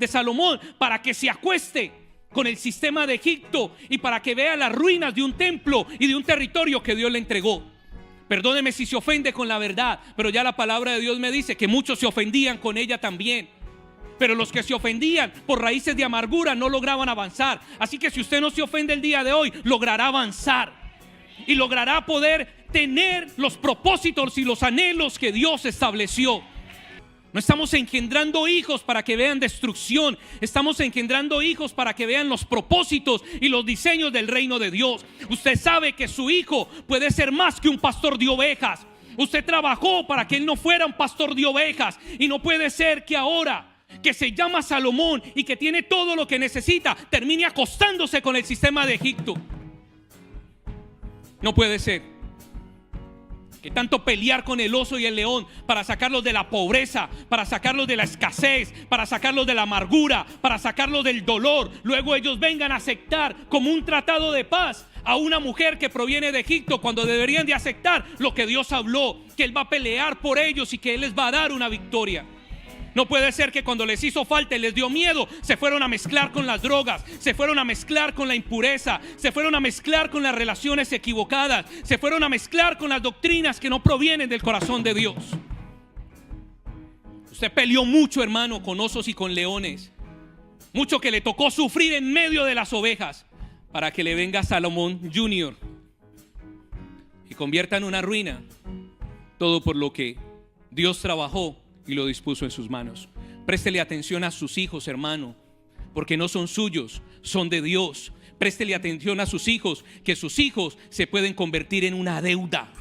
Salomón para que se acueste con el sistema de Egipto y para que vea las ruinas de un templo y de un territorio que Dios le entregó. Perdóneme si se ofende con la verdad, pero ya la palabra de Dios me dice que muchos se ofendían con ella también. Pero los que se ofendían por raíces de amargura no lograban avanzar. Así que si usted no se ofende el día de hoy, logrará avanzar y logrará poder tener los propósitos y los anhelos que Dios estableció. No estamos engendrando hijos para que vean destrucción. Estamos engendrando hijos para que vean los propósitos y los diseños del reino de Dios. Usted sabe que su hijo puede ser más que un pastor de ovejas. Usted trabajó para que él no fuera un pastor de ovejas. Y no puede ser que ahora que se llama Salomón y que tiene todo lo que necesita, termine acostándose con el sistema de Egipto. No puede ser que tanto pelear con el oso y el león para sacarlos de la pobreza, para sacarlos de la escasez, para sacarlos de la amargura, para sacarlos del dolor, luego ellos vengan a aceptar como un tratado de paz a una mujer que proviene de Egipto, cuando deberían de aceptar lo que Dios habló, que Él va a pelear por ellos y que Él les va a dar una victoria. No puede ser que cuando les hizo falta y les dio miedo, se fueron a mezclar con las drogas, se fueron a mezclar con la impureza, se fueron a mezclar con las relaciones equivocadas, se fueron a mezclar con las doctrinas que no provienen del corazón de Dios. Usted peleó mucho, hermano, con osos y con leones. Mucho que le tocó sufrir en medio de las ovejas para que le venga Salomón Jr. y convierta en una ruina todo por lo que Dios trabajó y lo dispuso en sus manos. Préstele atención a sus hijos, hermano, porque no son suyos, son de Dios. Préstele atención a sus hijos, que sus hijos se pueden convertir en una deuda.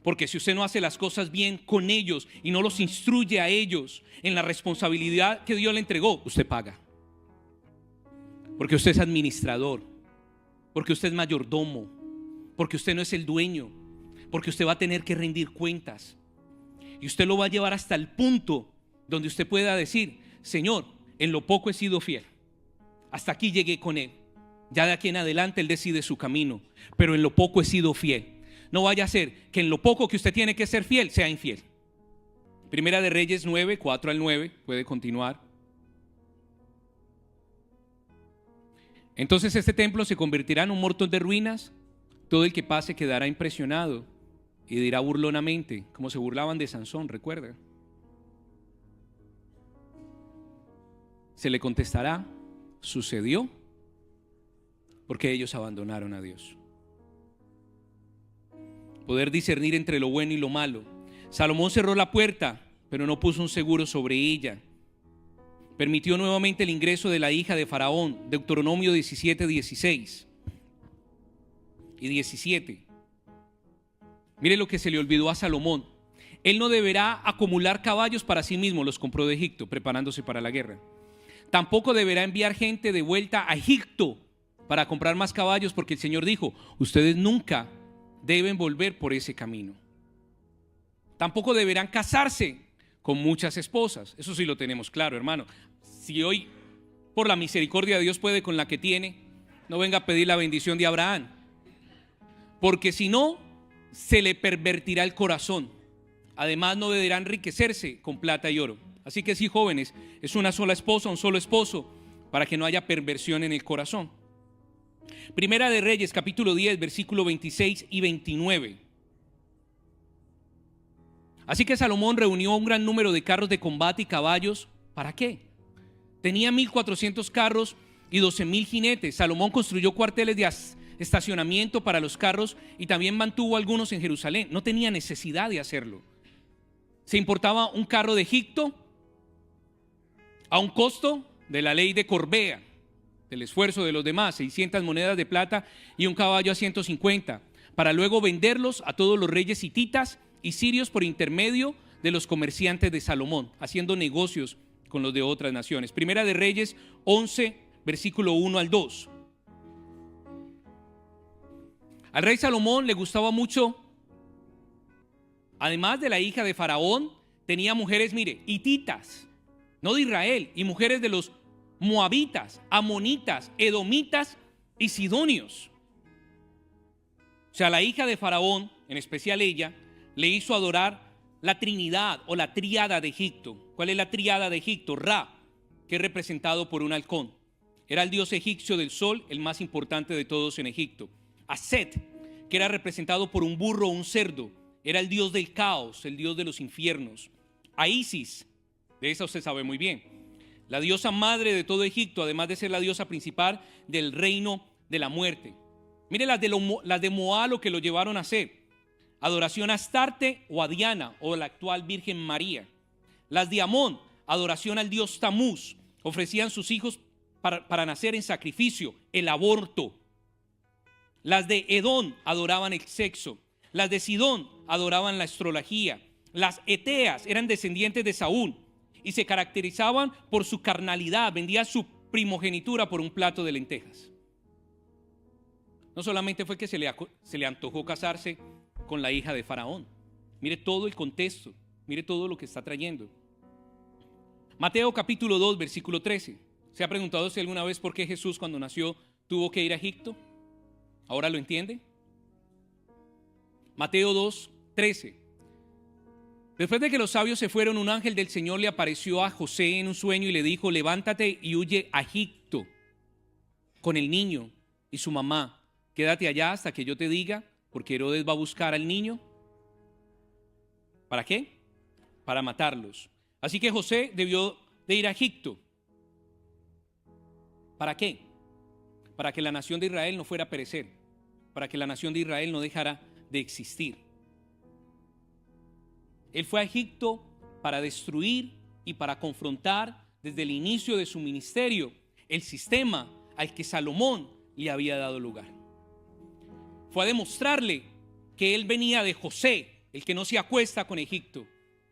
Porque si usted no hace las cosas bien con ellos y no los instruye a ellos en la responsabilidad que Dios le entregó, usted paga. Porque usted es administrador, porque usted es mayordomo, porque usted no es el dueño, porque usted va a tener que rendir cuentas. Y usted lo va a llevar hasta el punto donde usted pueda decir: Señor, en lo poco he sido fiel, hasta aquí llegué con Él, ya de aquí en adelante Él decide su camino, pero en lo poco he sido fiel. No vaya a ser que en lo poco que usted tiene que ser fiel, sea infiel. Primera de Reyes 9, 4 al 9, puede continuar. Entonces este templo se convertirá en un montón de ruinas. Todo el que pase quedará impresionado y dirá burlonamente, como se burlaban de Sansón, recuerda. Se le contestará: sucedió porque ellos abandonaron a Dios. Poder discernir entre lo bueno y lo malo. Salomón cerró la puerta, pero no puso un seguro sobre ella. Permitió nuevamente el ingreso de la hija de Faraón. Deuteronomio 17, 16 y 17. Mire lo que se le olvidó a Salomón. Él no deberá acumular caballos para sí mismo, los compró de Egipto, preparándose para la guerra. Tampoco deberá enviar gente de vuelta a Egipto para comprar más caballos, porque el Señor dijo: ustedes nunca deben volver por ese camino. Tampoco deberán casarse con muchas esposas. Eso sí lo tenemos claro, hermano. Si hoy, por la misericordia de Dios, puede con la que tiene, no venga a pedir la bendición de Abraham, porque si no, se le pervertirá el corazón. Además, no deberá enriquecerse con plata y oro. Así que sí, jóvenes, es una sola esposa, un solo esposo, para que no haya perversión en el corazón. Primera de Reyes, capítulo 10, versículo 26 y 29. Así que Salomón reunió un gran número de carros de combate y caballos. ¿Para qué? Tenía 1,400 carros y 12,000 jinetes. Salomón construyó cuarteles de estacionamiento para los carros y también mantuvo algunos en Jerusalén. No tenía necesidad de hacerlo. Se importaba un carro de Egipto a un costo de la ley de Corbea, del esfuerzo de los demás, 600 monedas de plata y un caballo a 150, para luego venderlos a todos los reyes hititas y sirios por intermedio de los comerciantes de Salomón, haciendo negocios con los de otras naciones. Primera de Reyes 11, versículo 1 al 2. Al rey Salomón le gustaba mucho, además de la hija de Faraón, tenía mujeres, mire, hititas, no de Israel, y mujeres de los moabitas, amonitas, edomitas y sidonios. O sea, la hija de Faraón, en especial ella, le hizo adorar la Trinidad o la tríada de Egipto. ¿Cuál es la tríada de Egipto? Ra, que es representado por un halcón. Era el dios egipcio del sol, el más importante de todos en Egipto. Aset, que era representado por un burro o un cerdo, era el dios del caos, el dios de los infiernos. A Isis, de esa usted sabe muy bien, la diosa madre de todo Egipto, además de ser la diosa principal del reino de la muerte. Mire las de Moab, lo que lo llevaron a hacer: adoración a Astarte o a Diana o la actual Virgen María. Las de Amón, adoración al dios Tamuz, ofrecían sus hijos para nacer en sacrificio, el aborto. Las de Edom adoraban el sexo. Las de Sidón adoraban la astrología. Las eteas eran descendientes de Saúl y se caracterizaban por su carnalidad, vendían su primogenitura por un plato de lentejas. No solamente fue que se le antojó casarse con la hija de Faraón. Mire todo el contexto, mire todo lo que está trayendo. Mateo capítulo 2, versículo 13. ¿Se ha preguntado si alguna vez por qué Jesús cuando nació tuvo que ir a Egipto? ¿Ahora lo entiende? Mateo 2, 13. Después de que los sabios se fueron, un ángel del Señor le apareció a José en un sueño y le dijo: levántate y huye a Egipto con el niño y su mamá. Quédate allá hasta que yo te diga, porque Herodes va a buscar al niño. ¿Para qué? Para matarlos. Así que José debió de ir a Egipto. ¿Para qué? Para que la nación de Israel no fuera a perecer, para que la nación de Israel no dejara de existir. Él fue a Egipto para destruir y para confrontar desde el inicio de su ministerio el sistema al que Salomón le había dado lugar. Fue a demostrarle que él venía de José, el que no se acuesta con Egipto,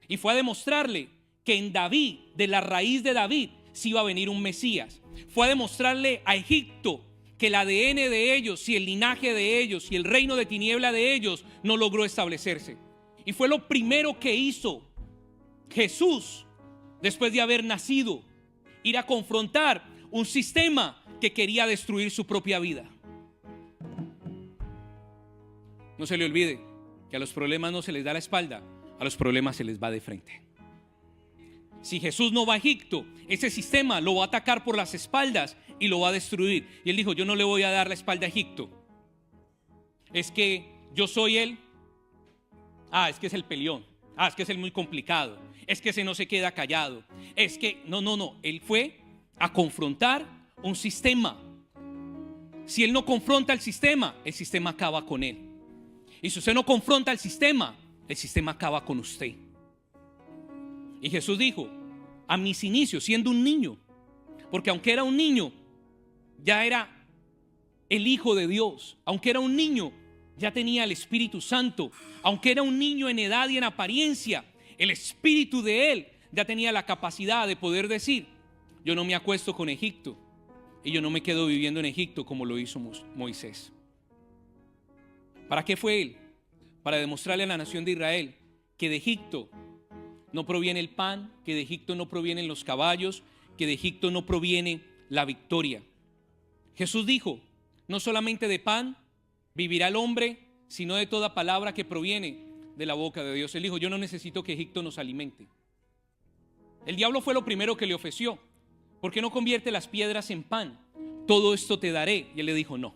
y fue a demostrarle que en David, de la raíz de David, sí iba a venir un Mesías. Fue a demostrarle a Egipto que el ADN de ellos y el linaje de ellos y el reino de tiniebla de ellos no logró establecerse. Y fue lo primero que hizo Jesús después de haber nacido: ir a confrontar un sistema que quería destruir su propia vida. No se le olvide que a los problemas no se les da la espalda, a los problemas se les va de frente. Si Jesús no va a Egipto, ese sistema lo va a atacar por las espaldas y lo va a destruir. Y él dijo: yo no le voy a dar la espalda a Egipto. Es que yo soy él. Es que es el peleón. Es que es el muy complicado. Es que ese no se queda callado. Es que no. Él fue a confrontar un sistema. Si él no confronta el sistema acaba con él. Y si usted no confronta el sistema acaba con usted. Y Jesús dijo, a mis inicios, siendo un niño, porque aunque era un niño, ya era el Hijo de Dios. Aunque era un niño, ya tenía el Espíritu Santo. Aunque era un niño en edad y en apariencia, el Espíritu de él ya tenía la capacidad de poder decir: yo no me acuesto con Egipto y yo no me quedo viviendo en Egipto como lo hizo Moisés. ¿Para qué fue él? Para demostrarle a la nación de Israel que de Egipto no proviene el pan, que de Egipto no provienen los caballos, que de Egipto no proviene la victoria. Jesús dijo: no solamente de pan vivirá el hombre, sino de toda palabra que proviene de la boca de Dios. Él dijo: yo no necesito que Egipto nos alimente. El diablo fue lo primero que le ofreció: ¿por qué no convierte las piedras en pan? Todo esto te daré. Y él le dijo: no,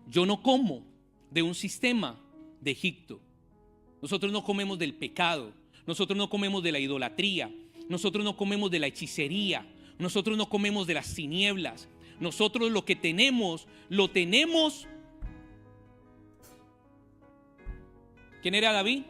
yo no como de un sistema de Egipto. Nosotros no comemos del pecado, nosotros no comemos de la idolatría, nosotros no comemos de la hechicería, nosotros no comemos de las tinieblas. Nosotros lo que tenemos, lo tenemos. ¿Quién era David?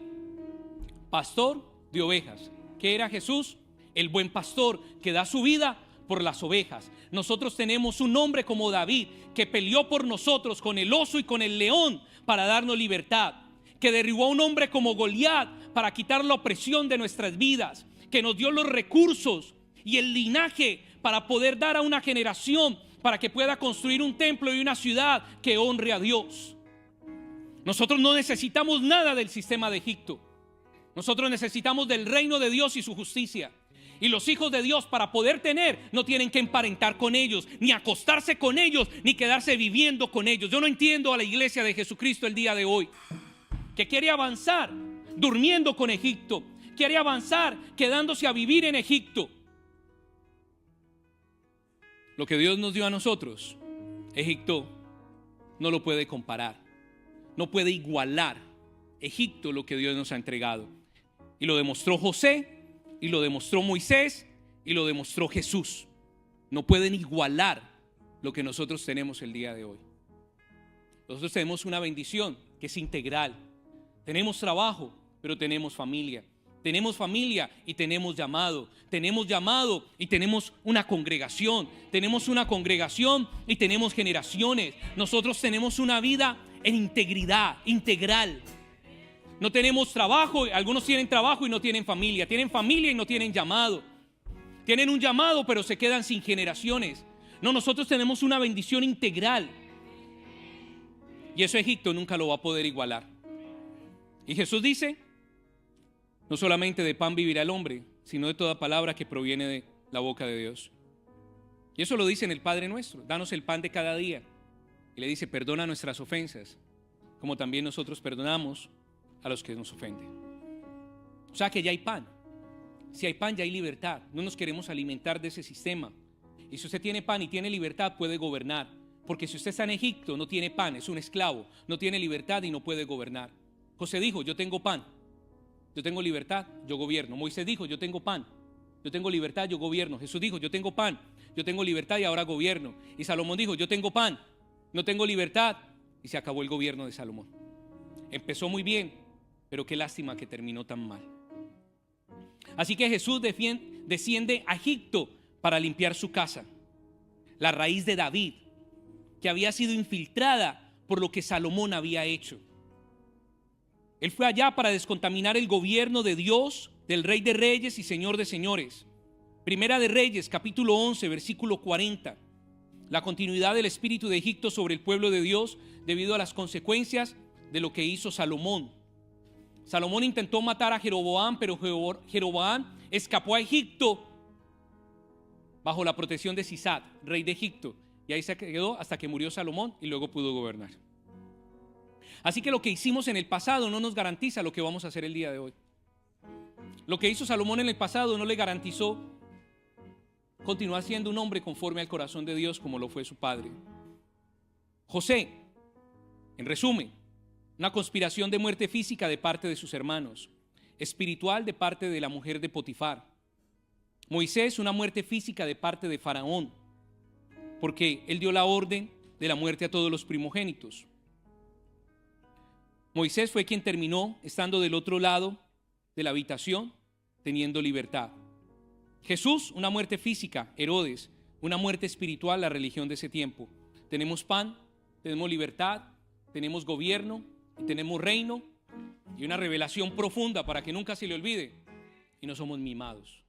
Pastor de ovejas. ¿Qué era Jesús? El buen pastor que da su vida por las ovejas. Nosotros tenemos un hombre como David que peleó por nosotros con el oso y con el león para darnos libertad, que derribó a un hombre como Goliat para quitar la opresión de nuestras vidas, que nos dio los recursos y el linaje para poder dar a una generación para que pueda construir un templo y una ciudad que honre a Dios. Nosotros no necesitamos nada del sistema de Egipto. Nosotros necesitamos del reino de Dios y su justicia. Y los hijos de Dios, para poder tener, no tienen que emparentar con ellos, ni acostarse con ellos, ni quedarse viviendo con ellos. Yo no entiendo a la iglesia de Jesucristo el día de hoy, que quiere avanzar durmiendo con Egipto, quiere avanzar quedándose a vivir en Egipto. Lo que Dios nos dio a nosotros, Egipto no lo puede comparar, no puede igualar Egipto lo que Dios nos ha entregado. Y lo demostró José, y lo demostró Moisés, y lo demostró Jesús. No pueden igualar lo que nosotros tenemos el día de hoy. Nosotros tenemos una bendición que es integral. Tenemos trabajo, pero tenemos familia. Tenemos familia y tenemos llamado. Tenemos llamado y tenemos una congregación. Tenemos una congregación y tenemos generaciones. Nosotros tenemos una vida en integridad, integral. No tenemos trabajo, algunos tienen trabajo y no tienen familia. Tienen familia y no tienen llamado. Tienen un llamado pero se quedan sin generaciones. No, nosotros tenemos una bendición integral. Y eso Egipto nunca lo va a poder igualar. Y Jesús dice, no solamente de pan vivirá el hombre, sino de toda palabra que proviene de la boca de Dios. Y eso lo dice en el Padre Nuestro, danos el pan de cada día. Y le dice, perdona nuestras ofensas, como también nosotros perdonamos a los que nos ofenden. O sea que ya hay pan. Si hay pan, ya hay libertad. No nos queremos alimentar de ese sistema. Y si usted tiene pan y tiene libertad, puede gobernar. Porque si usted está en Egipto, no tiene pan, es un esclavo, no tiene libertad y no puede gobernar. José dijo, yo tengo pan, yo tengo libertad, yo gobierno. Moisés dijo, yo tengo pan, yo tengo libertad, yo gobierno. Jesús dijo, yo tengo pan, yo tengo libertad y ahora gobierno. Y Salomón dijo, yo tengo pan, no tengo libertad, y se acabó el gobierno de Salomón. Empezó muy bien, pero qué lástima que terminó tan mal. Así que Jesús desciende a Egipto para limpiar su casa, la raíz de David, que había sido infiltrada por lo que Salomón había hecho. Él fue allá para descontaminar el gobierno de Dios, del Rey de Reyes y Señor de Señores. Primera de Reyes, capítulo 11, versículo 40. La continuidad del espíritu de Egipto sobre el pueblo de Dios debido a las consecuencias de lo que hizo Salomón. Salomón intentó matar a Jeroboam, pero Jeroboam escapó a Egipto bajo la protección de Sisat, rey de Egipto. Y ahí se quedó hasta que murió Salomón y luego pudo gobernar. Así que lo que hicimos en el pasado no nos garantiza lo que vamos a hacer el día de hoy. Lo que hizo Salomón en el pasado no le garantizó continuar siendo un hombre conforme al corazón de Dios como lo fue su padre. José, en resumen, una conspiración de muerte física de parte de sus hermanos, espiritual de parte de la mujer de Potifar. Moisés, una muerte física de parte de Faraón, porque él dio la orden de la muerte a todos los primogénitos. Moisés fue quien terminó estando del otro lado de la habitación, teniendo libertad. Jesús, una muerte física, Herodes, una muerte espiritual, la religión de ese tiempo. Tenemos pan, tenemos libertad, tenemos gobierno, tenemos reino y una revelación profunda para que nunca se le olvide. Y no somos mimados.